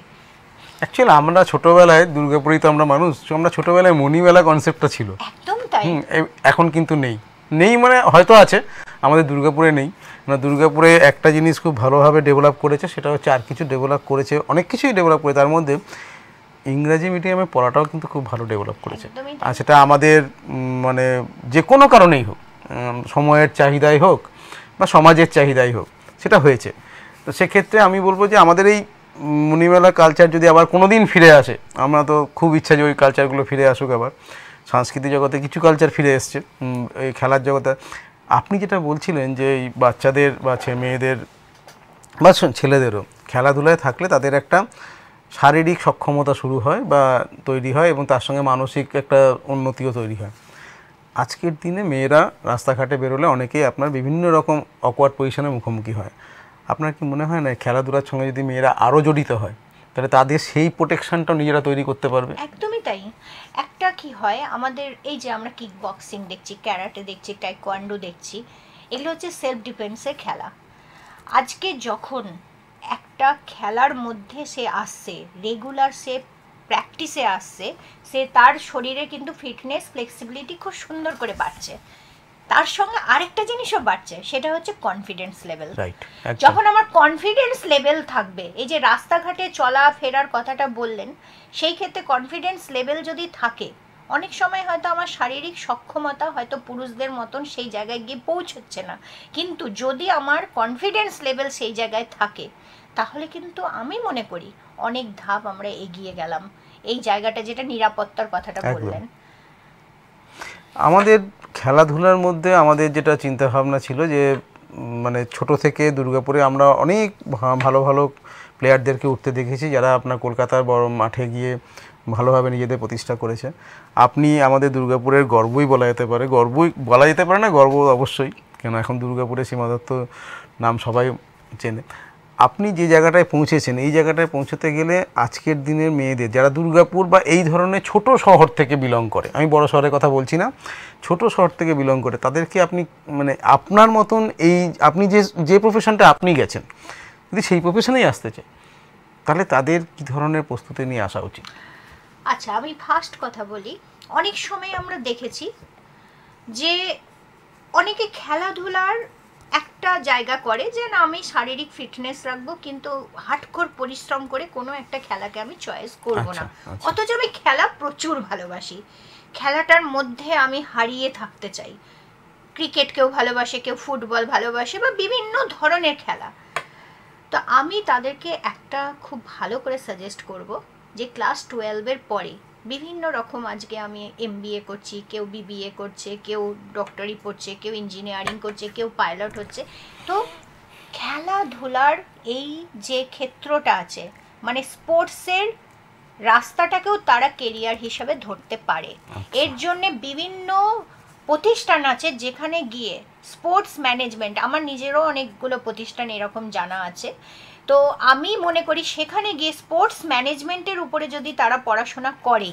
অ্যাকচুয়ালি আমরা ছোটোবেলায়, দুর্গাপুরেই তো আমরা মানুষ, আমরা ছোটোবেলায় মণিমেলা কনসেপ্টটা ছিল, একদম তাই। এখন কিন্তু নেই। নেই মানে হয়তো আছে, আমাদের দুর্গাপুরে নেই। মানে দুর্গাপুরে একটা জিনিস খুব ভালোভাবে ডেভেলপ করেছে, সেটা হচ্ছে আর কিছু ডেভেলপ করেছে, অনেক কিছুই ডেভেলপ করেছে, তার মধ্যে ইংরাজি মিডিয়ামে পড়াটাও কিন্তু খুব ভালো ডেভেলপ করেছে। আর সেটা আমাদের মানে যে কোনো কারণেই হোক, সময়ের চাহিদাই হোক বা সমাজের চাহিদাই হোক, সেটা হয়েছে। তো সেক্ষেত্রে আমি বলবো যে আমাদের এই মণিমেলা কালচার যদি আবার কোনো দিন ফিরে আসে, আমরা তো খুব ইচ্ছা যে ওই কালচারগুলো ফিরে আসুক আবার। সাংস্কৃতিক জগতে কিছু কালচার ফিরে এসছে, এই খেলার জগতে। আপনি যেটা বলছিলেন যে এই বাচ্চাদের বা মেয়েদের বা ছেলেদেরও খেলাধুলায় থাকলে তাদের একটা শারীরিক সক্ষমতা শুরু হয় বা তৈরি হয়, এবং তার সঙ্গে মানসিক একটা উন্নতিও তৈরি হয়। আজকের দিনে মেয়েরা রাস্তাঘাটে বেরোলে অনেকেই আপনার বিভিন্ন রকম অকওয়ার্ড পজিশনের মুখোমুখি হয়। আপনার কি মনে হয় না খেলাধুলার সঙ্গে যদি মেয়েরা আরও জড়িত হয় তাহলে তাদের সেই প্রোটেকশনটা নিজেরা তৈরি করতে পারবে? একদমই তাই। একটা কি হয়, আমাদের এই যে আমরা কিক বক্সিং দেখছি, ক্যারাটে দেখছি, টাইকোয়ান্ডো দেখছি, এগুলো হচ্ছে সেলফ ডিফেন্সের খেলা। আজকে যখন একটা খেলার মধ্যে সে আসছে, রেগুলার সে প্র্যাকটিসে আসছে, সে তার শরীরে কিন্তু ফিটনেস, ফ্লেক্সিবিলিটি খুব সুন্দর করে বাড়ছে। তার সঙ্গে আরেকটা জিনিসও বাড়ছে, সেটা হচ্ছে কনফিডেন্স লেভেল। যখন আমার কনফিডেন্স লেভেল থাকবে, এই যে রাস্তাঘাটে চলা ফেরার কথাটা বললেন, সেই ক্ষেত্রে কনফিডেন্স লেভেল যদি থাকে, অনেক সময় হয়তো আমার শারীরিক সক্ষমতা হয়তো পুরুষদের মতন সেই জায়গায় গিয়ে পৌঁছচ্ছে না, কিন্তু যদি আমার কনফিডেন্স লেভেল সেই জায়গায় থাকে তাহলে কিন্তু আমি মনে করি অনেক ধাপ আমরা এগিয়ে গেলাম। এই জায়গাটা যেটা নিরাপত্তার কথাটা বললেন, আমাদের খেলাধুলার মধ্যে আমাদের যেটা চিন্তাভাবনা ছিল যে মানে ছোট থেকে দুর্গাপুরে আমরা অনেক ভালো ভালো প্লেয়ারদেরকে উঠতে দেখেছি, যারা আপনার কলকাতার বড় মাঠে গিয়ে ভালোভাবে নিজেদের প্রতিষ্ঠা করেছে। আপনি আমাদের দুর্গাপুরের গর্বই বলা যেতে পারে, গর্বই বলা যেতে পারে না, গর্ব অবশ্যই, কেন এখন দুর্গাপুরের সীমা দত্ত নাম সবাই চেনে। আপনি যে জায়গাটায় পৌঁছেছেন, এই জায়গাটায় পৌঁছতে গেলে আজকের দিনের মেয়েদের যারা দুর্গাপুর বা এই ধরনের ছোট শহর থেকে বিলং করে, আমি বড় শহরের কথা বলছি না, ছোট শহর থেকে বিলং করে, তাদেরকে আপনি মানে আপনার মতন এই আপনি যে প্রফেশনটা আপনি গেছেন, যদি সেই প্রফেশনেই আসতে চায় তাহলে তাদের কী ধরনের প্রস্তুতি নিয়ে আসা উচিত? আচ্ছা, আমি ফার্স্ট কথা বলি, অনেক সময় আমরা দেখেছি যে অনেকে খেলাধুলার একটা জায়গা করে যে না আমি শারীরিক ফিটনেস রাখবো, কিন্তু হার্ডকোর পরিশ্রম করে কোনো একটা খেলাকে আমি চয়েস করব না, অথচ আমি খেলা প্রচুর ভালোবাসি, খেলাটার মধ্যে আমি হারিয়ে থাকতে চাই। ক্রিকেট কেউ ভালোবাসে, কেউ ফুটবল ভালোবাসে, বা বিভিন্ন ধরনের খেলা। তো আমি তাদেরকে একটা খুব ভালো করে সাজেস্ট করব যে ক্লাস 12-এর পরে বিভিন্ন রকম, আজকে আমি MBA করছি, কেউ BBA করছে, কেউ ডক্টরি পড়ছে, কেউ ইঞ্জিনিয়ারিং করছে, কেউ পাইলট হচ্ছে, তো খেলাধুলার এই যে ক্ষেত্রটা আছে, মানে স্পোর্টসের রাস্তাটাকেও তারা কেরিয়ার হিসাবে ধরতে পারে। এর জন্যে বিভিন্ন প্রতিষ্ঠান আছে যেখানে গিয়ে স্পোর্টস ম্যানেজমেন্ট, আমার নিজেরও অনেকগুলো প্রতিষ্ঠান এরকম জানা আছে, তো আমি মনে করি সেখানে গিয়ে স্পোর্টস ম্যানেজমেন্টের উপরে যদি তারা পড়াশোনা করে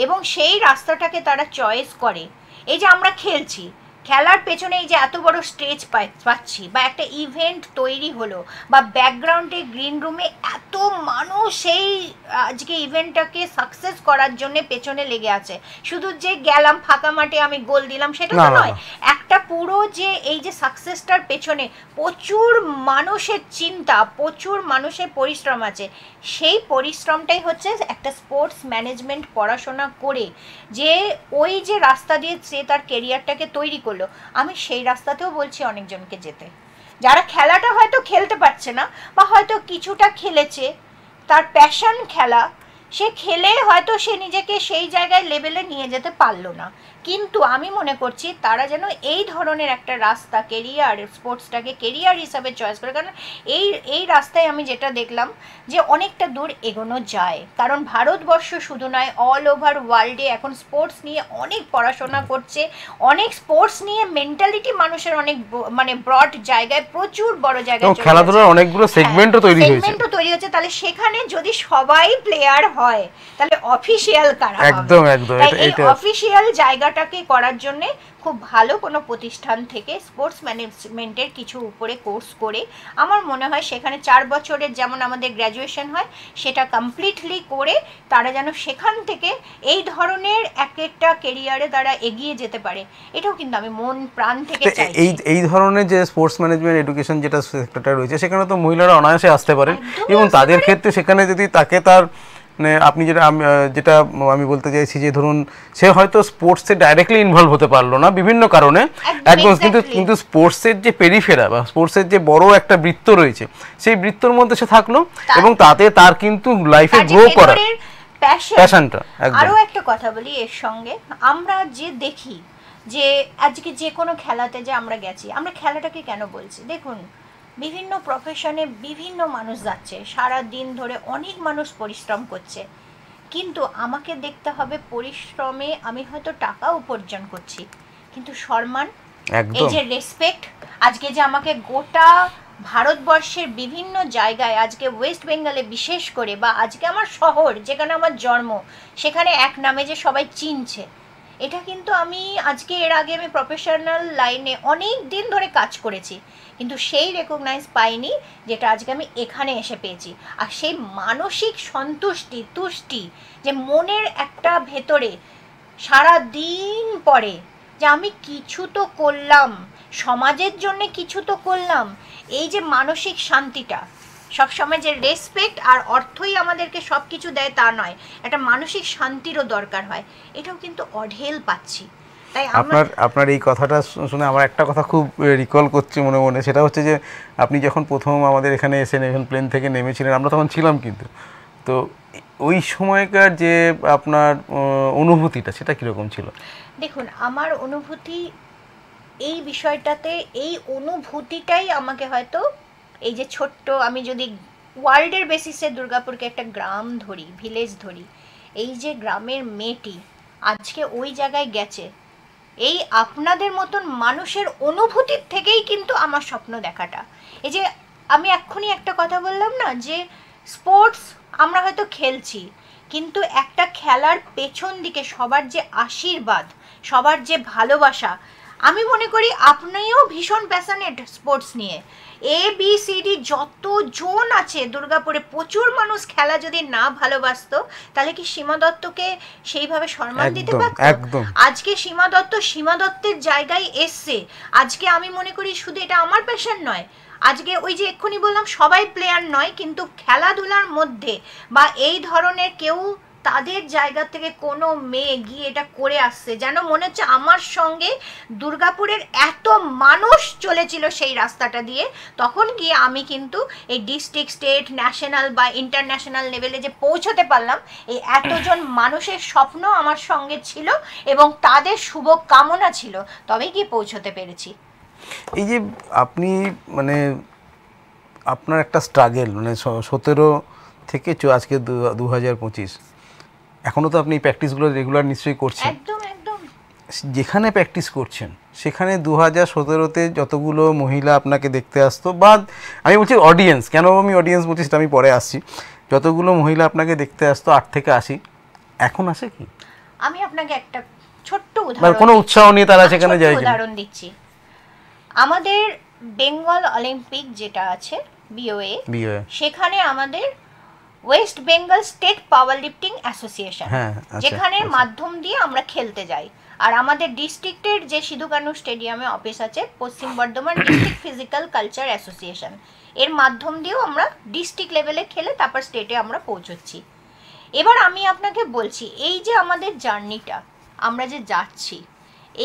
এবং সেই রাস্তাটাকে তারা চয়েস করে, এই যে আমরা খেলছি, খেলার পেছনে এই যে এত বড় স্টেজ পাচ্ছি বা একটা ইভেন্ট তৈরি হলো বা ব্যাকগ্রাউন্ডে গ্রিন রুমে এত মানুষ সেই আজকে ইভেন্টটাকে সাকসেস করার জন্য পেছনে লেগে আছে, শুধু যে গেলাম ফাঁকা মাঠে আমি গোল দিলাম সেটা তো নয়, একটা পুরো যে এই যে সাকসেসটার পেছনে প্রচুর মানুষের চিন্তা, প্রচুর মানুষের পরিশ্রম আছে, সেই পরিশ্রমটাই হচ্ছে একটা স্পোর্টস ম্যানেজমেন্ট পড়াশোনা করে যে ওই যে রাস্তা দিয়ে সে তার কেরিয়ারটাকে তৈরি করলো। আমি সেই রাস্তাতেও বলছি অনেকজনকে যেতে, যারা খেলাটা হয়তো খেলতে পারছে না বা হয়তো কিছুটা খেলেছে, তার প্যাশন খেলা, সে খেলে হয়তো সে নিজেকে সেই জায়গায় লেভেলে নিয়ে যেতে পারলো না, কিন্তু আমি মনে করছি তারা যেন এই ধরনের একটা রাস্তা, কেরিয়ার, স্পোর্টসটাকে কেরিয়ার হিসাবে চয়েস করে, কারণ এই রাস্তায় আমি যেটা দেখলাম যে অনেকটা দূর এগোনো যায়, কারণ ভারতবর্ষ শুধু নয়, অল ওভার ওয়ার্ল্ডে এখন স্পোর্টস নিয়ে অনেক পড়াশোনা করছে, অনেক স্পোর্টস নিয়ে মেন্টালিটি মানুষের অনেক মানে ব্রড জায়গায়, প্রচুর বড় জায়গায় খেলাধুলার অনেকগুলো সেগমেন্টও তৈরি হয়েছে, তাহলে সেখানে যদি সবাই প্লেয়ার হয় তাহলে অফিশিয়াল কারা হবে? একদম একদম, এই অফিশিয়াল জায়গাটাকে করার জন্য খুব ভালো কোনো প্রতিষ্ঠান থেকে স্পোর্টস ম্যানেজমেন্টের কিছু উপরে কোর্স করে আমার মনে হয় সেখানে 4 বছরের যেমন আমাদের গ্র্যাজুয়েশন হয় সেটা কমপ্লিটলি করে তারা যেন সেখান থেকে এই ধরনের একটা কেরিয়ারে তারা এগিয়ে যেতে পারে, এটাও কিন্তু আমি মন প্রাণ থেকে চাইছি। এই ধরনের যে স্পোর্টস ম্যানেজমেন্ট এডুকেশন যেটা সেক্টরটা রয়েছে সেখানে তো মহিলারা অনায়াসে আসতে পারেন, এবং তাদের ক্ষেত্রে সেখানে যদি তাকে তার মানে আপনি যেটা আমি বলতে চাইছি যে ধরুন সে হয়তো স্পোর্টসে ডাইরেক্টলি ইনভলভ হতে পারলো না বিভিন্ন কারণে একদম, কিন্তু স্পোর্টসের যে পেরিফেরা বা স্পোর্টসের যে বড় একটা বৃত্ত রয়েছে সেই বৃত্তর মধ্যে সে থাকলো এবং তাতে তার কিন্তু লাইফে গ্রো করার প্যাশনটা। আরও একটা কথা বলি এর সঙ্গে, আমরা যে দেখি যে আজকে যে কোনো খেলাতে যে আমরা গেছি, আমরা খেলাটাকে কেন বলছি, দেখুন বিভিন্ন প্রফেশনে বিভিন্ন মানুষ যাচ্ছে, সারা দিন ধরে অনেক মানুষ পরিশ্রম করছে, কিন্তু আমাকে দেখতে হবে পরিশ্রমে আমি হয়তো টাকা উপার্জন করছি, কিন্তু সম্মান, এই যে রেসপেক্ট, আজকে যে আমাকে গোটা ভারতবর্ষের বিভিন্ন জায়গায়, আজকে ওয়েস্ট বেঙ্গলে বিশেষ করে, বা আজকে আমার শহর যেখানে আমার জন্ম সেখানে এক নামে যে সবাই চিনছে, এটা কিন্তু আমি আজকে এর আগে আমি প্রফেশনাল লাইনে অনেক দিন ধরে কাজ করেছি, কিন্তু সেই রেকগনাইজ পাইনি যেটা আজকে আমি এখানে এসে পেয়েছি। আর সেই মানসিক সন্তুষ্টি, তুষ্টি, যে মনের একটা ভেতরে সারা দিন পরে যে আমি কিছু তো করলাম, সমাজের জন্য কিছু তো করলাম, এই যে মানসিক শান্তিটা, সবসময় যে রেসপেক্ট আর অর্থই আমাদেরকে সব কিছু দেয় তা নয়, একটা মানসিক শান্তিরও দরকার হয়, এটাও কিন্তু অঢেল পাচ্ছি। তাই আপনার এই কথাটা শুনে আমার একটা কথা খুব রিকল করছে মনে মনে, সেটা হচ্ছে যে আপনি যখন প্রথম আমাদের এখানে এসেন, এখন প্লেন থেকে নেমেছিলেন, আমরা তখন ছিলাম কিন্তু, তো ওই সময়কার যে আপনার অনুভূতিটা সেটা কীরকম ছিল? দেখুন আমার অনুভূতি এই বিষয়টাতে, এই অনুভূতিটাই আমাকে হয়তো এই যে ছোট্ট, আমি যদি ওয়ার্ল্ডের বেসিসে দুর্গাপুরকে একটা গ্রাম ধরি, ভিলেজ ধরি, এই যে গ্রামের মেয়েটি আজকে ওই জায়গায় গেছে, এই আপনাদের মতন মানুষের অনুভূতির থেকেই কিন্তু আমার স্বপ্ন দেখাটা। এই যে আমি এক্ষুনি একটা কথা বললাম না, যে স্পোর্টস আমরা হয়তো খেলছি, কিন্তু একটা খেলার পেছন দিকে সবার যে আশীর্বাদ, সবার যে ভালোবাসা, আমি মনে করি আপনিও ভীষণ প্যাশনেট স্পোর্টস নিয়ে, ABCD যত জন আছে দুর্গাপুরে, প্রচুর মানুষ খেলা যদি না ভালোবাসতো তাহলে কি সীমা দত্তকে সেইভাবে সম্মান দিতে পারতো? আজকে সীমা দত্তের জায়গায় এসছে, আজকে আমি মনে করি শুধু এটা আমার প্যাশন নয়, আজকে ওই যে এক্ষুনি বললাম সবাই প্লেয়ার নয়, কিন্তু খেলাধুলার মধ্যে বা এই ধরনের কেউ তাদের জায়গা থেকে কোনো মেয়ে গিয়ে এটা করে আসছে, যেন মনে হচ্ছে আমার সঙ্গে দুর্গাপুরের এত মানুষ চলেছিল সেই রাস্তাটা দিয়ে, তখন গিয়ে আমি কিন্তু এই ডিস্ট্রিক্ট, স্টেট, ন্যাশনাল বা ইন্টারন্যাশনাল লেভেলে যে পৌঁছতে পারলাম, এই এতজন মানুষের স্বপ্ন আমার সঙ্গে ছিল এবং তাদের শুভ কামনা ছিল, তবেই গিয়ে পৌঁছতে পেরেছি। এই যে আপনি মানে আপনার একটা স্ট্রাগেল, মানে 17 থেকে আজকে 2025, এখনও তো আপনি এই প্র্যাকটিসগুলো রেগুলার নিশ্চয়ই করছেন। একদম একদম। যেখানে প্র্যাকটিস করছেন সেখানে 2017-তে যতগুলো মহিলা আপনাকে দেখতে আসতো, বা আমি বলছি অডিয়েন্স, কেন আমি অডিয়েন্স বলছি সেটা আমি পরে আসছি, যতগুলো মহিলা আপনাকে দেখতে আসতো 8 থেকে 80, এখন আসে কি? আমি আপনাকে একটা ছোট্ট মানে উদাহরণ কোনো উৎসাহ নিয়ে তারা সেখানে যায় কিনা? উদাহরণ দিচ্ছি। আমাদের বেঙ্গল অলিম্পিক যেটা আছে বিওএ, সেখানে আমাদের ওয়েস্ট বেঙ্গল স্টেট পাওয়ার লিফটিং অ্যাসোসিয়েশন, যেখানে মাধ্যম দিয়ে আমরা খেলতে যাই। আর আমাদের ডিস্ট্রিক্টের যে সিধু কানু স্টেডিয়ামে অফিস আছে, পশ্চিম Bardhaman district physical culture association, এর মাধ্যম দিয়েও আমরা ডিস্ট্রিক্ট লেভেলে খেলে তারপর স্টেটে আমরা পৌঁছচ্ছি। এবার আমি আপনাকে বলছি, এই যে আমাদের জার্নিটা, আমরা যে যাচ্ছি,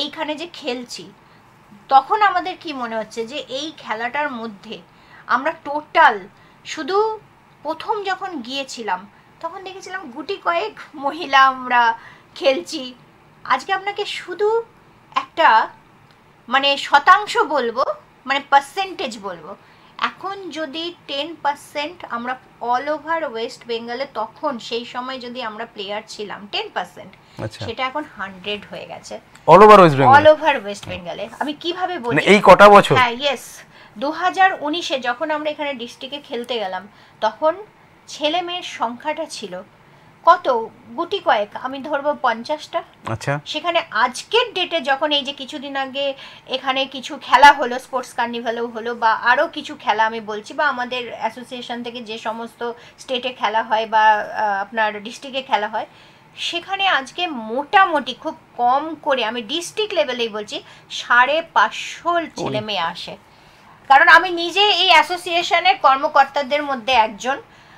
এইখানে যে খেলছি, তখন আমাদের কি মনে হচ্ছে যে এই খেলাটার মধ্যে আমরা টোটাল শুধু প্রথম যখন গিয়েছিলাম তখন দেখেছিলাম গুটি কয়েক মহিলা আমরা খেলছি। আজকে আপনাকে শুধু একটা মানে শতাংশ বলবো, মানে পার্সেন্টেজ বলবো, এখন যদি 10% আমরা অল ওভার ওয়েস্ট বেঙ্গলে, তখন সেই সময় যদি আমরা প্লেয়ার ছিলাম 10%, সেটা এখন 100 হয়ে গেছে অল ওভার ওয়েস্ট বেঙ্গলে। আমি কিভাবে বলি, এই কটা বছর? হ্যাঁ, ইয়েস। 2019-এ যখন আমরা এখানে ডিস্ট্রিক্টে খেলতে গেলাম, তখন ছেলে মেয়ের সংখ্যাটা ছিল কত, গুটি কয়েক, আমি ধরবো 50টা। আচ্ছা, সেখানে আজকের ডেটে যখন এই যে কিছুদিন আগে এখানে কিছু খেলা হলো, স্পোর্টস কার্নিভালও হলো, বা আরও কিছু খেলা আমি বলছি, বা আমাদের অ্যাসোসিয়েশন থেকে যে সমস্ত স্টেটে খেলা হয় বা আপনার ডিস্ট্রিক্টে খেলা হয়, সেখানে আজকে মোটামুটি খুব কম করে, আমি ডিস্ট্রিক্ট লেভেলেই বলছি, 550 ছেলে মেয়ে আসে। কারণ আমি নিজে এই অ্যাসোসিয়েশনের কর্মকর্তাদের মধ্যে একজন,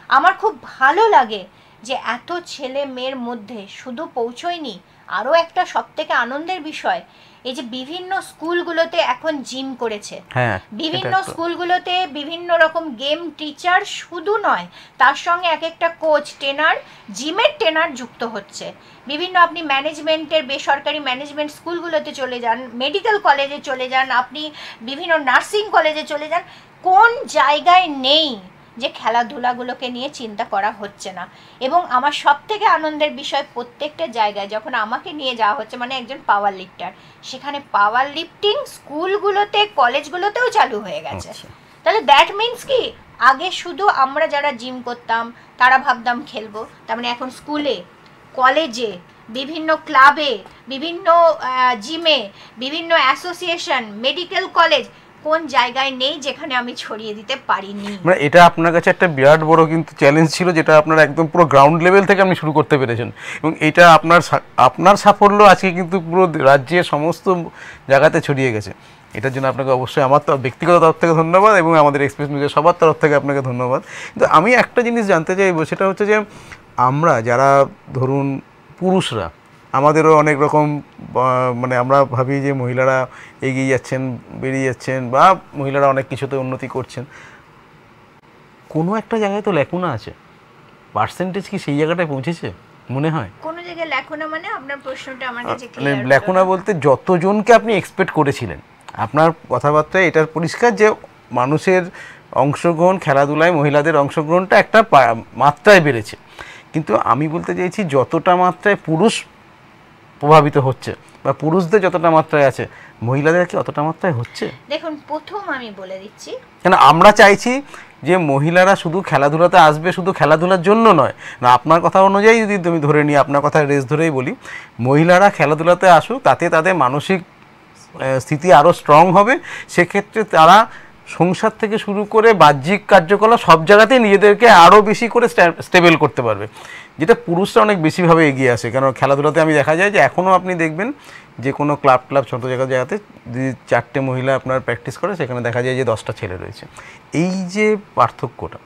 আমার খুব ভালো লাগে যে এত ছেলে মেয়ের মধ্যে শুধু পৌঁছয়নি, আরও একটা সবথেকে আনন্দের বিষয়, এই যে বিভিন্ন স্কুলগুলোতে এখন জিম করেছে, বিভিন্ন স্কুলগুলোতে বিভিন্ন রকম গেম টিচার শুধু নয়, তার সঙ্গে এক একটা কোচ, ট্রেনার, জিমের ট্রেনার যুক্ত হচ্ছে। বিভিন্ন আপনি ম্যানেজমেন্টের, বেসরকারি ম্যানেজমেন্ট স্কুলগুলোতে চলে যান, মেডিকেল কলেজে চলে যান, আপনি বিভিন্ন নার্সিং কলেজে চলে যান, কোন জায়গায় নেই যে খেলাধুলাগুলোকে নিয়ে চিন্তা করা হচ্ছে না। এবং আমার সব থেকে আনন্দের বিষয়, প্রত্যেকটা জায়গায় যখন আমাকে নিয়ে যাওয়া হচ্ছে, মানে একজন পাওয়ার লিফটার, সেখানে পাওয়ার লিফটিং স্কুলগুলোতে, কলেজগুলোতেও চালু হয়ে গেছে। তাহলে দ্যাট মিনস কি, আগে শুধু আমরা যারা জিম করতাম তারা ভাবতাম খেলবো, তার মানে এখন স্কুলে, কলেজে, বিভিন্ন ক্লাবে, বিভিন্ন জিমে, বিভিন্ন অ্যাসোসিয়েশন, মেডিকেল কলেজ, কোন জায়গায় নেই যেখানে আমি ছড়িয়ে দিতে পারিনি। মানে এটা আপনার কাছে একটা বিরাট বড় কিন্তু চ্যালেঞ্জ ছিল, যেটা আপনার একদম পুরো গ্রাউন্ড লেভেল থেকে আপনি শুরু করতে পেরেছেন, এবং এটা আপনার সাফল্য আজকে কিন্তু পুরো রাজ্যের সমস্ত জায়গাতে ছড়িয়ে গেছে। এটার জন্য আপনাকে অবশ্যই আমার তো ব্যক্তিগত তরফ থেকে ধন্যবাদ, এবং আমাদের এক্সপ্রেস নিউজের সবার তরফ থেকে আপনাকে ধন্যবাদ। কিন্তু আমি একটা জিনিস জানতে চাইবো, সেটা হচ্ছে যে আমরা যারা ধরুন পুরুষরা, আমাদেরও অনেক রকম, মানে আমরা ভাবি যে মহিলারা এগিয়ে যাচ্ছেন, বেরিয়ে যাচ্ছেন, বা মহিলারা অনেক কিছুতে উন্নতি করছেন, কোনো একটা জায়গায় তো ল্যাকুনা আছে। পার্সেন্টেজ কি সেই জায়গাটায় পৌঁছেছে মনে হয়? কোনো জায়গায় ল্যাকুনা মানে আপনার প্রশ্নটা আমার কাছে ক্লিয়ার। ল্যাকুনা বলতে যতজনকে আপনি এক্সপেক্ট করেছিলেন, আপনার কথাবার্তায় এটার পরিষ্কার যে মানুষের অংশগ্রহণ, খেলাধুলায় মহিলাদের অংশগ্রহণটা একটা মাত্রায় বেড়েছে, কিন্তু আমি বলতে চাইছি যতটা মাত্রায় পুরুষ প্রভাবিত হচ্ছে, বা পুরুষদের যতটা মাত্রায় আছে, মহিলাদের কি অতটা মাত্রায় হচ্ছে? দেখুন, প্রথম আমি বলে দিচ্ছি, কেন আমরা চাইছি যে মহিলারা শুধু খেলাধুলাতে আসবে, শুধু খেলাধুলার জন্য নয়, না আপনার কথা অনুযায়ী যদি তুমি ধরে নিই, আপনার কথায় রেস ধরেই বলি, মহিলারা খেলাধুলাতে আসুক, তাতে তাদের মানসিক স্থিতি আরও স্ট্রং হবে, সেক্ষেত্রে তারা সংসার থেকে শুরু করে বাহ্যিক কার্যকলাপ সব জায়গাতেই নিজেদেরকে আরও বেশি করে স্টেবল করতে পারবে, যেটা পুরুষরা অনেক বেশিভাবে এগিয়ে আসে। কারণ খেলাধুলাতে আমি দেখা যায় যে এখনও আপনি দেখবেন যে কোনো ক্লাব ছোটো জায়গাতে যদি 4টে মহিলা আপনার প্র্যাকটিস করে, সেখানে দেখা যায় যে 10টা ছেলে রয়েছে। এই যে পার্থক্যটা,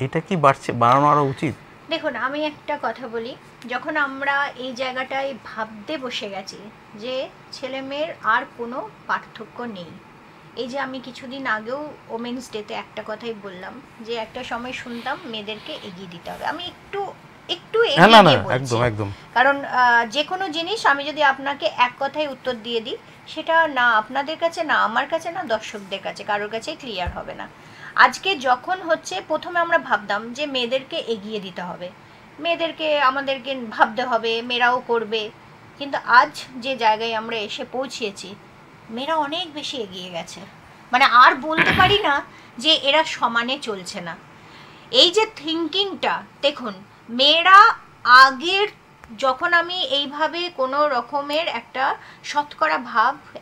এটা কি বাড়ানো আরও উচিত? দেখুন, আমি একটা কথা বলি, যখন আমরা এই জায়গাটায় ভাবতে বসে গেছি যে ছেলে মেয়ের আর কোনো পার্থক্য নেই, এই যে আমি কিছুদিন আগেও ওমেন্স ডেতে একটা কথাই বললাম যে একটা সময় শুনতাম মেয়েদেরকে এগিয়ে দিতে হবে, আমি একটু একদম, কারণ যে কোনো জিনিস আমি যদি আপনাকে এক কথায় উত্তর দিয়ে দিই, সেটা না আপনাদের কাছে, না আমার কাছে, না দর্শকদের কাছে, কারোর কাছেই ক্লিয়ার হবে না। আজকে যখন হচ্ছে, প্রথমে আমরা ভাবতাম যে মেয়েদেরকে এগিয়ে দিতে হবে, মেয়েদেরকে আমাদেরকে ভাবতে হবে, মেয়েরাও করবে, কিন্তু আজ যে জায়গায় আমরা এসে পৌঁছেছি, মেয়েরা অনেক বেশি এগিয়ে গেছে। মানে আর বলতে পারি না যে এরা সমানে চলছে না। এই যে থিঙ্কিংটা দেখুন, মেয়েরা আগের, যখন আমি এইভাবে কোনো রকমের একটা শতকরা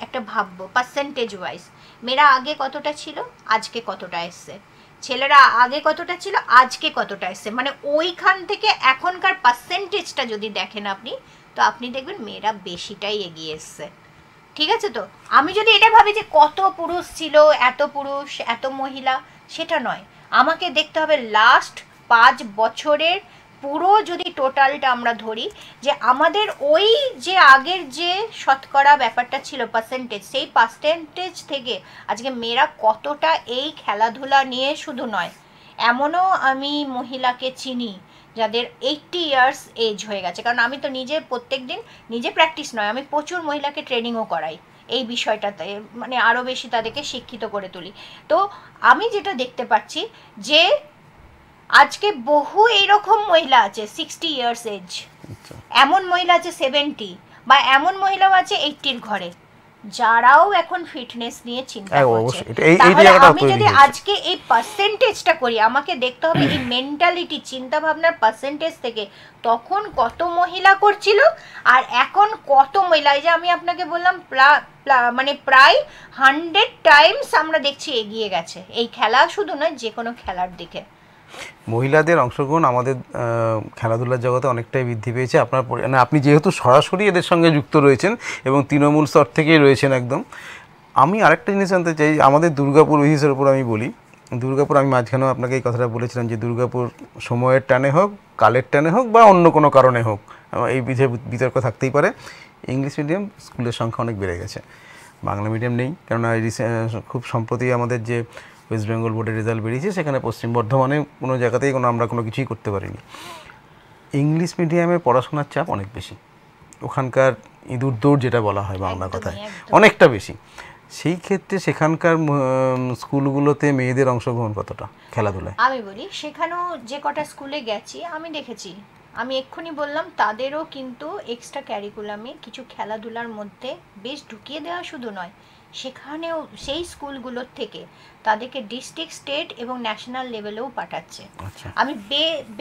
একটা ভাববো পার্সেন্টেজ ওয়াইজ, মেয়েরা আগে কতটা ছিল, আজকে কতটা এসছে, ছেলেরা আগে কতটা ছিল, আজকে কতটা এসছে, মানে ওইখান থেকে এখনকার পার্সেন্টেজটা যদি দেখেন আপনি, তো আপনি দেখবেন মেয়েরা বেশিটাই এগিয়ে এসছে। ঠিক আছে? তো আমি যদি এটা ভাবি যে কত পুরুষ ছিল, এত পুরুষ এত মহিলা, সেটা নয়, আমাকে দেখতে হবে লাস্ট 5 বছরের পুরো যদি টোটালটা আমরা ধরি, যে আমাদের ওই যে আগের যে শতকরা ব্যাপারটা ছিল পার্সেন্টেজ, সেই পার্সেন্টেজ থেকে আজকে মেয়েরা কতটা এই খেলাধুলা নিয়ে শুধু নয়, এমনও আমি মহিলাকে চিনি যাদের 80 ইয়ার্স এজ হয়ে গেছে। কারণ আমি তো নিজে প্রত্যেক দিন নিজে প্র্যাকটিস নয়, আমি প্রচুর মহিলাকে ট্রেনিংও করাই এই বিষয়টাতে, মানে আরও বেশি তাদেরকে শিক্ষিত করে তুলি। তো আমি যেটা দেখতে পাচ্ছি যে আজকে বহু এইরকম মহিলা আছে 60 ইয়ার্স এজ, এমন মহিলা আছে 70, বা এমন মহিলাও আছে 80-র ঘরে, যারাও এখন ফিটনেস নিয়ে চিন্তা করছে। তাহলে আমি যদি আজকে এই পার্সেন্টেজটা করি, আমাকে দেখতে হবে এই মেন্টালিটি, চিন্তা ভাবনার পার্সেন্টেজ থেকে তখন কত মহিলা করছিল আর এখন কত মহিলা। এই যে আমি আপনাকে বললাম মানে প্রায় 100 টাইমস আমরা দেখছি এগিয়ে গেছে এই খেলা, শুধু নয় যে কোনো খেলার দিকে মহিলাদের অংশগ্রহণ আমাদের খেলাধুলার জগতে অনেকটাই বৃদ্ধি পেয়েছে। আপনার মানে আপনি যেহেতু সরাসরি এদের সঙ্গে যুক্ত রয়েছেন এবং তৃণমূল স্তর থেকেই রয়েছেন একদম। আমি আরেকটা জিনিস জানতে চাই, আমাদের দুর্গাপুর বিশেষের উপর আমি বলি, দুর্গাপুর আমি মাঝখানেও আপনাকে এই কথাটা বলেছিলাম যে দুর্গাপুর সময়ের টানে হোক, কালের টানে হোক বা অন্য কোনো কারণে হোক, এই বিতর্ক থাকতেই পারে, ইংলিশ মিডিয়াম স্কুলের সংখ্যা অনেক বেড়ে গেছে, বাংলা মিডিয়াম নেই। কেননা খুব সম্প্রতি আমাদের যে ওয়েস্ট বেঙ্গল বোর্ডের রেজাল্ট বেরিয়েছে, সেখানে পশ্চিম বর্ধমানে কোনো জায়গাতেই আমরা কোনো কিছুই করতে পারিনি। ইংলিশ মিডিয়ামে পড়াশোনার চাপ অনেক বেশি, ওখানকার ইঁদুর দৌড় যেটা বলা হয় বাংলা কথায়, অনেকটা বেশি। সেই ক্ষেত্রে সেখানকার স্কুলগুলোতে মেয়েদের অংশগ্রহণ কতটা খেলাধুলায়? আমি বলি, সেখানেও যে কটা স্কুলে গেছি আমি দেখেছি, আমি এক্ষুনি বললাম তাদেরও কিন্তু এক্সট্রা ক্যারিকুলামে কিছু খেলাধুলার মধ্যে বেশ ঢুকিয়ে দেওয়া শুধু নয়, সেখানেও সেই স্কুলগুলোর থেকে তাদেরকে ডিস্ট্রিক্ট, স্টেট এবং ন্যাশনাল লেভেলেও পাঠাচ্ছে। আমি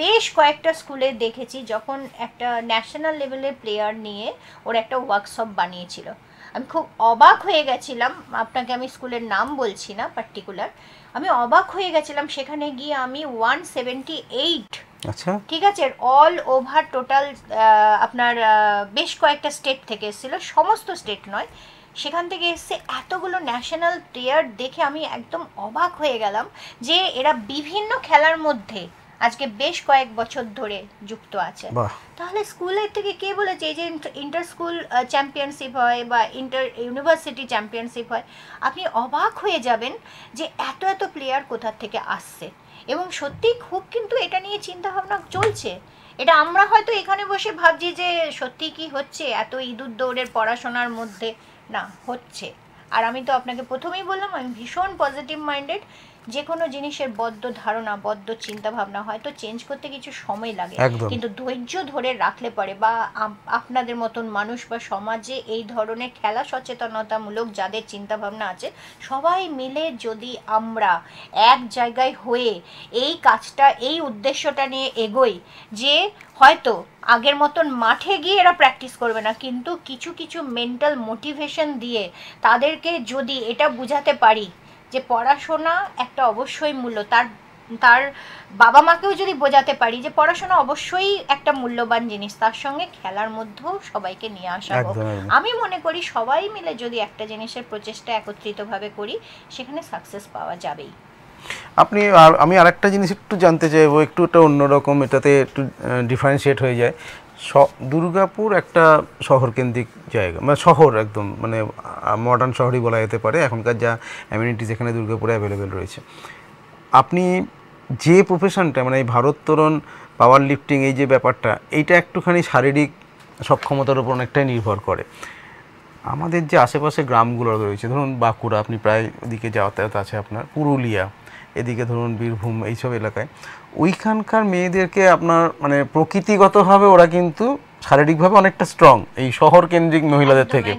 বেশ কয়েকটা স্কুলে দেখেছি যখন একটা ন্যাশনাল লেভেলের প্লেয়ার নিয়ে ওরা একটা ওয়ার্কশপ বানিয়েছিল, আমি খুব অবাক হয়ে গেছিলাম। আপনাকে আমি স্কুলের নাম বলছি না পার্টিকুলার, আমি অবাক হয়ে গেছিলাম। সেখানে গিয়ে আমি 178, আচ্ছা ঠিক আছে, অল ওভার টোটাল আপনার বেশ কয়েকটা স্টেট থেকে এসেছিল, সমস্ত স্টেট নয়, সেখান থেকে এসে এতগুলো ন্যাশনাল প্লেয়ার দেখে আমি একদম অবাক হয়ে গেলাম যে এরা বিভিন্ন খেলার মধ্যে আজকে বেশ কয়েক বছর ধরে যুক্ত আছে। তাহলে স্কুলের থেকে কে বলেছে এই যে ইন্টার স্কুল চ্যাম্পিয়নশিপ হয় বা ইন্টার ইউনিভার্সিটি চ্যাম্পিয়নশিপ হয়, আপনি অবাক হয়ে যাবেন যে এত এত প্লেয়ার কোথা থেকে আসছে। এবং সত্যি খুব কিন্তু এটা নিয়ে চিন্তা ভাবনা চলছে। এটা আমরা হয়তো এখানে বসে ভাবছি যে সত্যি কি হচ্ছে এত ইঁদুর দৌড়ের পড়াশোনার মধ্যে, না হচ্ছে। আর আমি তো আপনাকে প্রথমেই বললাম আমি ভীষণ পজিটিভ মাইন্ডেড। যে কোনো জিনিসের বদ্ধ ধারণা, বদ্ধ চিন্তা ভাবনা হয়তো চেঞ্জ করতে কিছু সময় লাগে, কিন্তু ধৈর্য ধরে রাখলে পরে, বা আপনাদের মতন মানুষ বা সমাজে এই ধরনের খেলা সচেতনতামূলক যাদের চিন্তা ভাবনা আছে, সবাই মিলে যদি আমরা এক জায়গায় হয়ে এই কাজটা, এই উদ্দেশ্যটা নিয়ে এগোই, যে হয়তো আগের মতন মাঠে গিয়ে এরা প্র্যাকটিস করবে না, কিন্তু কিছু কিছু মেন্টাল মোটিভেশন দিয়ে তাদেরকে যদি এটা বোঝাতে পারি যে পড়াশোনা একটা অবশ্যই মূল্য, তার বাবা মাকেও যদি বোঝাতে পারি যে পড়াশোনা অবশ্যই একটা মূল্যবান জিনিস, তার সঙ্গে খেলার মধ্যেও সবাইকে নিয়ে আসা হোক। আমি মনে করি সবাই মিলে যদি একটা জিনিসের প্রচেষ্টা একত্রিতভাবে করি, সেখানে সাকসেস পাওয়া যাবেই। আমি আরেকটা জিনিস একটু জানতে চাইবো, একটু একটা অন্যরকম, এটাতে একটু ডিফারেন্সিয়েট হয়ে যায়। দুর্গাপুর একটা শহরকেন্দ্রিক জায়গা, মানে শহর একদম, মানে মডার্ন শহরই বলা যেতে পারে। এখনকার যা অ্যামিনিটিস এখানে দুর্গাপুরে অ্যাভেলেবেল রয়েছে। আপনি যে প্রফেশনটা, মানে এই ভারোত্তোলন, পাওয়ার লিফটিং, এই যে ব্যাপারটা, এইটা একটুখানি শারীরিক সক্ষমতার উপর অনেকটাই নির্ভর করে। আমাদের যে আশেপাশে গ্রামগুলো রয়েছে, ধরুন বাঁকুড়া, আপনি প্রায় ওদিকে যাতায়াত আছে আপনার, পুরুলিয়া, এদিকে ধরুন বীরভূম, এইসব এলাকায় ওইখানকার মেয়েদেরকে আপনার মানে প্রকৃতিগতভাবে ওরা কিন্তু শারীরিকভাবে অনেকটা স্ট্রং এই শহর কেন্দ্রিক মহিলাদের থেকে,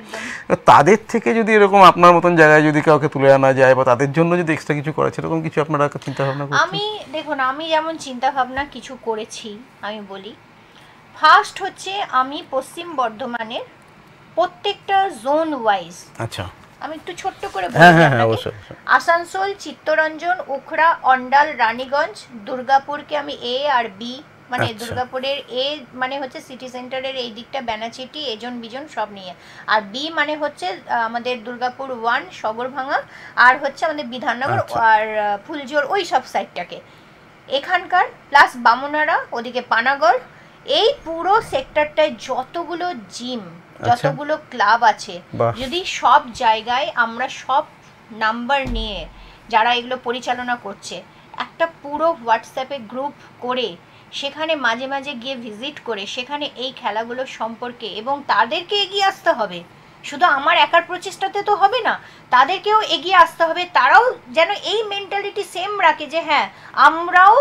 তাদের থেকে যদি এরকম আপনার মতন জায়গায় যদি কাউকে তুলে আনা যায় বা তাদের জন্য যদি এক্সট্রা কিছু করা সেরকম কিছু আপনারা চিন্তা ভাবনা করছেন? আমি দেখুন, আমি যেমন চিন্তা ভাবনা কিছু করেছি, আমি বলি ফার্স্ট হচ্ছে আমি পশ্চিম বর্ধমানের প্রত্যেকটা জোন ওয়াইজ, আচ্ছা আমি একটু ছোট্ট করে হ্যাঁ বলি হ্যাঁ হ্যাঁ আপনাকে। অবশ্যই। আসানসোল, চিত্তরঞ্জন, উখড়া, অন্ডাল, রানীগঞ্জ, দুর্গাপুরকে আমি এ আর বি, মানে আচ্ছা। দুর্গাপুরের এ মানে হচ্ছে সিটি সেন্টারের এই দিকটা ব্যানাচিটি, এজন বিজন সব নিয়ে, আর বি মানে হচ্ছে আমাদের দুর্গাপুর 1 সগরভাঙা, আর হচ্ছে আমাদের বিধাননগর আচ্ছা। আর ফুলজোর ওই সব সাইডটাকে এখানকার, প্লাস বামুনারা, ওদিকে পানাগড়, এই পুরো সেক্টরটায় যতগুলো জিম, যতগুলো ক্লাব আছে, বাহ। যদি সব জায়গায় আমরা সব নাম্বার নিয়ে যারা এগুলো পরিচালনা করছে একটা পুরো হোয়াটসঅ্যাপে গ্রুপ করে সেখানে মাঝে মাঝে গিয়ে ভিজিট করে সেখানে এই খেলাগুলো সম্পর্কে, এবং তাদেরকে এগিয়ে আসতে হবে, শুধু আমার একার প্রচেষ্টাতে তো হবে না, তাদেরকেও এগিয়ে আসতে হবে, তারাও যেন এই মেন্টালিটি সেম রাখে যে হ্যাঁ আমরাও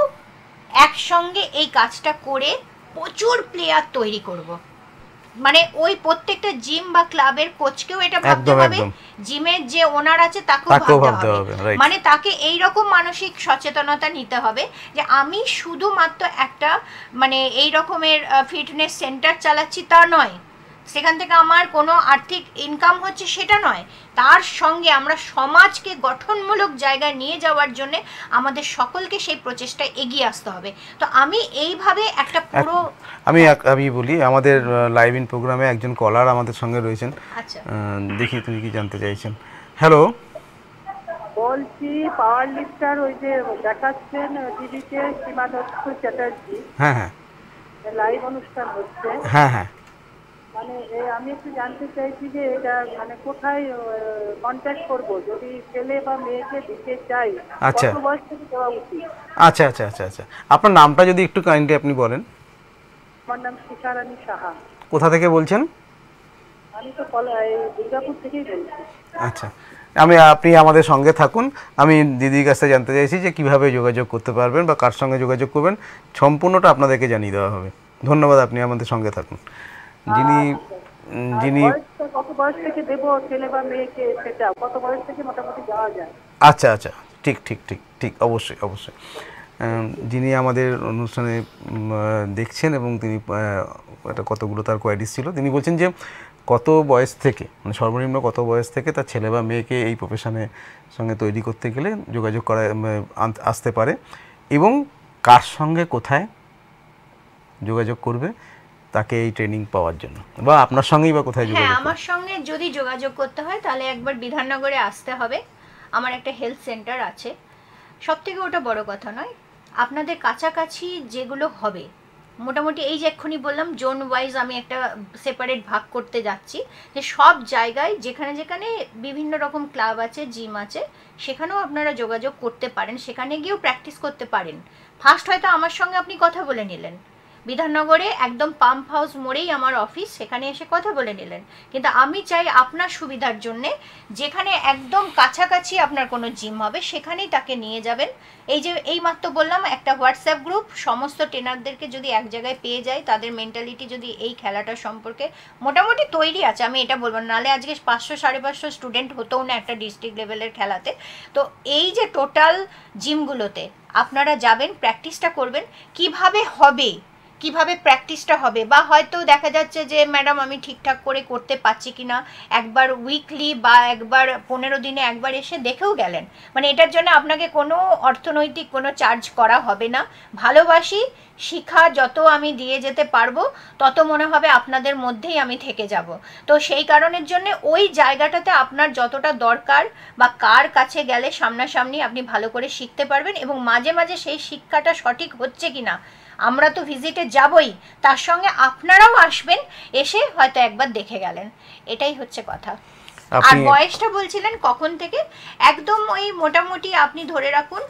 একসঙ্গে এই কাজটা করে প্রচুর প্লেয়ার তৈরি করব। মানে ওই প্রত্যেকটা জিম বা ক্লাবের কোচকেও এটা ভাবতে একদম, হবে, একদম। জিমের যে ওনার আছে তাকেও তাকেও ভাবতে ভাবতে হবে, হবে, right. মানে তাকে এই রকম মানসিক সচেতনতা নিতে হবে যে আমি শুধুমাত্র একটা মানে এই রকমের ফিটনেস সেন্টার চালাচ্ছি তা নয়, সেখান থেকে আমার কোনো আর্থিক ইনকাম হচ্ছে সেটা নয়, তার সঙ্গে আমরা সমাজকে গঠনমূলক জায়গায় নিয়ে যাওয়ার জন্য আমাদের সকলকে সেই প্রচেষ্টায় এগিয়ে আসতে হবে। তো আমি এইভাবে একটা পুরো আমি বলি আমাদের লাইভ ইন প্রোগ্রামে একজন কলার আমাদের সঙ্গে রয়েছেন। আচ্ছা, দেখি তুমি কি জানতে চাইছেন। হ্যালো, বলছি পাওয়ার লিফটার ওই যে দেখাচ্ছেন টিভিতে সীমা দত্ত চ্যাটার্জি, হ্যাঁ হ্যাঁ লাইভ অনুষ্ঠান হচ্ছে, হ্যাঁ হ্যাঁ মানে আমি একটু জানতে চাইছি যে এটা মানে কোথায় কন্ট্যাক্ট করব যদি ছেলে বা মেয়েকে দিতে চাই, আচ্ছা। কত বয়স থেকে দেওয়া উচিত? আচ্ছা আচ্ছা আচ্ছা আচ্ছা, আপনার নামটা যদি একটু কাইন্ডলি আপনি বলেন। আমার নাম শিখারানী সাহা, কোথা থেকে বলছেন? আমি তো দুর্গাপুর থেকেই বলছি। আচ্ছা, আপনি আমাদের সঙ্গে থাকুন, আমি দিদির কাছে জানতে চাইছি যে কিভাবে যোগাযোগ করতে পারবেন বা কার সঙ্গে যোগাযোগ করবেন, সম্পূর্ণটা আপনাদেরকে জানিয়ে দেওয়া হবে। ধন্যবাদ, আপনি আমাদের সঙ্গে থাকুন। যিনি কত বয়স থেকে দেবো ছেলে বা মেয়েকে, সেটা কত বয়স থেকে মোটামুটি যাওয়া যায়? আচ্ছা আচ্ছা, ঠিক ঠিক ঠিক ঠিক, অবশ্যই অবশ্যই। যিনি আমাদের অনুষ্ঠানে দেখছেন এবং তিনি একটা কতগুলো তার কোয়ারিজ ছিল, তিনি বলছেন যে কত বয়স থেকে, মানে সর্বনিম্ন কত বয়স থেকে তার ছেলে বা মেয়েকে এই প্রফেশনের সঙ্গে তৈরি করতে গেলে যোগাযোগ করা আসতে পারে, এবং কার সঙ্গে কোথায় যোগাযোগ করবে তাকে এই ট্রেনিং পাওয়ার জন্য, বা আপনার সঙ্গেই বা কোথায় যোগাযোগ হ্যাঁ, করবে? আমার সঙ্গে যদি যোগাযোগ করতে হয় তাহলে একবার বিধাননগরে আসতে হবে, আমার একটা হেলথ সেন্টার আছে, সব থেকে ওটা বড় কথা নয়, আপনাদের কাছাকাছি যেগুলো হবে মোটামুটি এই যে এক্ষুনি বললাম জোন ওয়াইজ আমি একটা সেপারেট ভাগ করতে যাচ্ছি, যে সব জায়গায় যেখানে যেখানে বিভিন্ন রকম ক্লাব আছে, জিম আছে, সেখানেও আপনারা যোগাযোগ করতে পারেন, সেখানে গিয়েও প্র্যাকটিস করতে পারেন। ফার্স্ট হয়তো আমার সঙ্গে আপনি কথা বলে নিলেন, বিধাননগরে একদম পাম্প হাউস মোড়েই আমার অফিস, সেখানে এসে কথা বলে নিলেন, কিন্তু আমি চাই আপনার সুবিধার জন্যে যেখানে একদম কাছাকাছি আপনার কোনো জিম হবে সেখানেই তাকে নিয়ে যাবেন। এই যে এইমাত্র বললাম একটা হোয়াটসঅ্যাপ গ্রুপ, সমস্ত ট্রেনারদেরকে যদি এক জায়গায় পেয়ে যায়, তাদের মেন্টালিটি যদি এই খেলাটা সম্পর্কে মোটামুটি তৈরি আছে, আমি এটা বলবো না, নাহলে আজকে 500-550 স্টুডেন্ট হতেও না একটা ডিস্ট্রিক্ট লেভেলের খেলাতে। তো এই যে টোটাল জিমগুলোতে আপনারা যাবেন, প্র্যাকটিসটা করবেন, কিভাবে হবে, কিভাবে প্র্যাকটিসটা হবে, বা হয়তো দেখা যাচ্ছে যে ম্যাডাম আমি ঠিকঠাক করে করতে পারছি কিনা, একবার উইকলি বা একবার 15 দিনে একবার এসে দেখেও গেলেন, মানে এটার জন্য আপনাকে কোনো অর্থনৈতিক কোনো চার্জ করা হবে না। ভালোবাসি, শিক্ষা যত আমি দিয়ে যেতে পারবো তত মনে হবে আপনাদের মধ্যেই আমি থেকে যাব। তো সেই কারণের জন্য ওই জায়গাটাতে আপনার যতটা দরকার বা কার কাছে গেলে সামনাসামনি আপনি ভালো করে শিখতে পারবেন, এবং মাঝে মাঝে সেই শিক্ষাটা সঠিক হচ্ছে কিনা, আমরা তো ভিজিটে যাবই, তার সঙ্গে আপনারাও আসবেন, এসে হয়তো একবার দেখে গেলেন, এটাই হচ্ছে কথা। আর বয়সটা বলছিলেন কখন থেকে, একদম ওই মোটামুটি আপনি ধরে রাখুন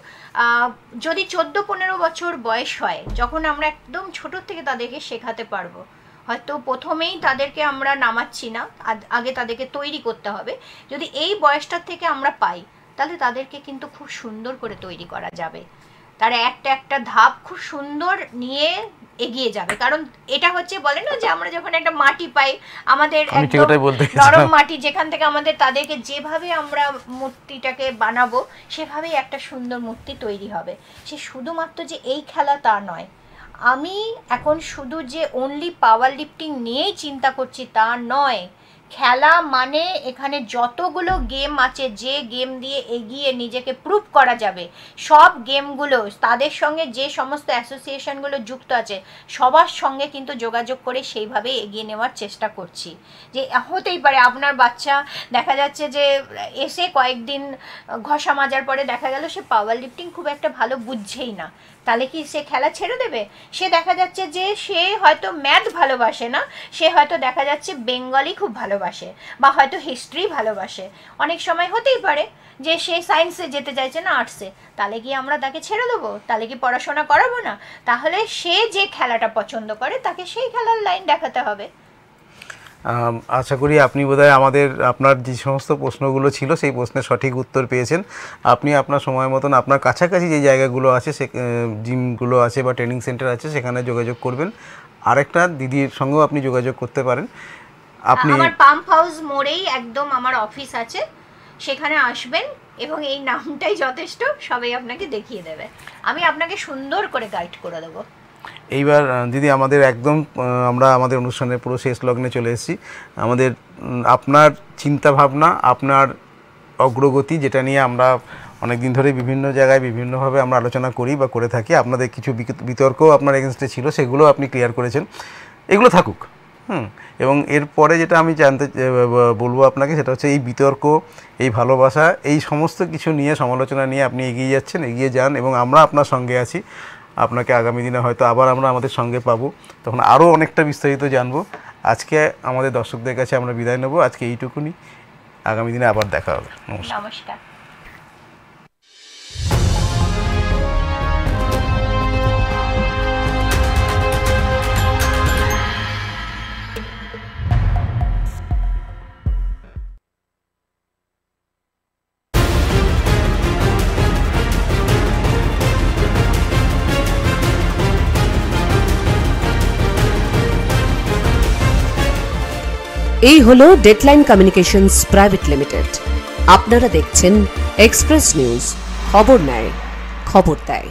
যদি 14-15 বছর বয়স হয়, যখন আমরা একদম ছোট থেকে তাদেরকে শেখাতে পারবো, হয়তো প্রথমেই তাদেরকে আমরা নামাচ্ছি না, আগে তাদেরকে তৈরি করতে হবে, যদি এই বয়সটার থেকে আমরা পাই তাহলে তাদেরকে কিন্তু খুব সুন্দর করে তৈরি করা যাবে, তারা একটা একটা ধাপ খুব সুন্দর নিয়ে এগিয়ে যাবে। কারণ এটা হচ্ছে বলে না যে আমরা যখন একটা মাটি পাই, আমাদের নরম মাটি, যেখান থেকে আমাদের তাদেরকে যেভাবে আমরা মূর্তিটাকে বানাবো সেভাবেই একটা সুন্দর মূর্তি তৈরি হবে। সে শুধুমাত্র যে এই খেলা তা নয়, আমি এখন শুধু যে অনলি পাওয়ার লিফটিং নিয়েই চিন্তা করছি তা নয়। খেলা মানে এখানে যতগুলো গেম আছে, যে গেম দিয়ে এগিয়ে নিজেকে প্রুভ করা যাবে, সব গেমগুলো তাদের সঙ্গে যে সমস্ত অ্যাসোসিয়েশনগুলো যুক্ত আছে সবার সঙ্গে কিন্তু যোগাযোগ করে সেইভাবে এগিয়ে নেওয়ার চেষ্টা করছি। যে হতেই পারে আপনার বাচ্চা দেখা যাচ্ছে যে এসে কয়েকদিন ঘষা মাজার পরে দেখা গেল সে পাওয়ার লিফটিং খুব একটা ভালো বুঝছেই না, তাহলে কি সে খেলা ছেড়ে দেবে? সে দেখা যাচ্ছে যে সে হয়তো ম্যাথ ভালোবাসে না, সে হয়তো দেখা যাচ্ছে বেঙ্গলি খুব ভালোবাসে বা হয়তো হিস্ট্রি ভালোবাসে। অনেক সময় হতেই পারে যে সে সায়েন্সে যেতে চাইছে না আর্টসে, তাহলে কি আমরা তাকে ছেড়ে দেবো? তাহলে কি পড়াশোনা করাবো না? তাহলে সে যে খেলাটা পছন্দ করে তাকে সেই খেলার লাইন দেখাতে হবে। আশা করি আপনি বোধহয় আপনার যে সমস্ত প্রশ্নগুলো ছিল সেই প্রশ্নের সঠিক উত্তর পেয়েছেন। আপনি আপনার সময় মতন আপনার কাছাকাছি যে জায়গাগুলো আছে, সে জিমগুলো আছে বা ট্রেনিং সেন্টার আছে, সেখানে যোগাযোগ করবেন। আরেকটা দিদির সঙ্গেও আপনি যোগাযোগ করতে পারেন। আপনি আমার পাম্প হাউস মোড়েই একদম আমার অফিস আছে, সেখানে আসবেন এবং এই নামটাই যথেষ্ট, সবাই আপনাকে দেখিয়ে দেবে, আমি আপনাকে সুন্দর করে গাইড করে দেবো। এইবার দিদি আমরা আমাদের অনুষ্ঠানের পুরো শেষ লগ্নে চলে এসেছি। আপনার চিন্তা ভাবনা, আপনার অগ্রগতি, যেটা নিয়ে আমরা অনেক দিন ধরে বিভিন্ন জায়গায় বিভিন্নভাবে আমরা আলোচনা করি বা করে থাকি, আপনাদের কিছু বিতর্কও আপনার এগেনস্টে ছিল, সেগুলো আপনি ক্লিয়ার করেছেন, এগুলো থাকুক। এবং এরপরে যেটা আমি বলবো আপনাকে, সেটা হচ্ছে এই বিতর্ক, এই ভালোবাসা, এই সমস্ত কিছু নিয়ে সমালোচনা নিয়ে আপনি এগিয়ে যাচ্ছেন, এগিয়ে যান, এবং আমরা আপনার সঙ্গে আছি। আপনাকে আগামী দিনে হয়তো আবার আমরা আমাদের সঙ্গে পাবো, তখন আরও অনেকটা বিস্তারিত জানবো। আজকে আমাদের দর্শকদের কাছে আমরা বিদায় নেব, আজকে এইটুকুনি, আগামী দিনে আবার দেখা হবে। নমস্কার। এই হলো ডেডলাইন কমিউনিকেশনস প্রাইভেট লিমিটেড। আপনারা দেখছেন এক্সপ্রেস নিউজ, খবর নেয়, খবর দেয়।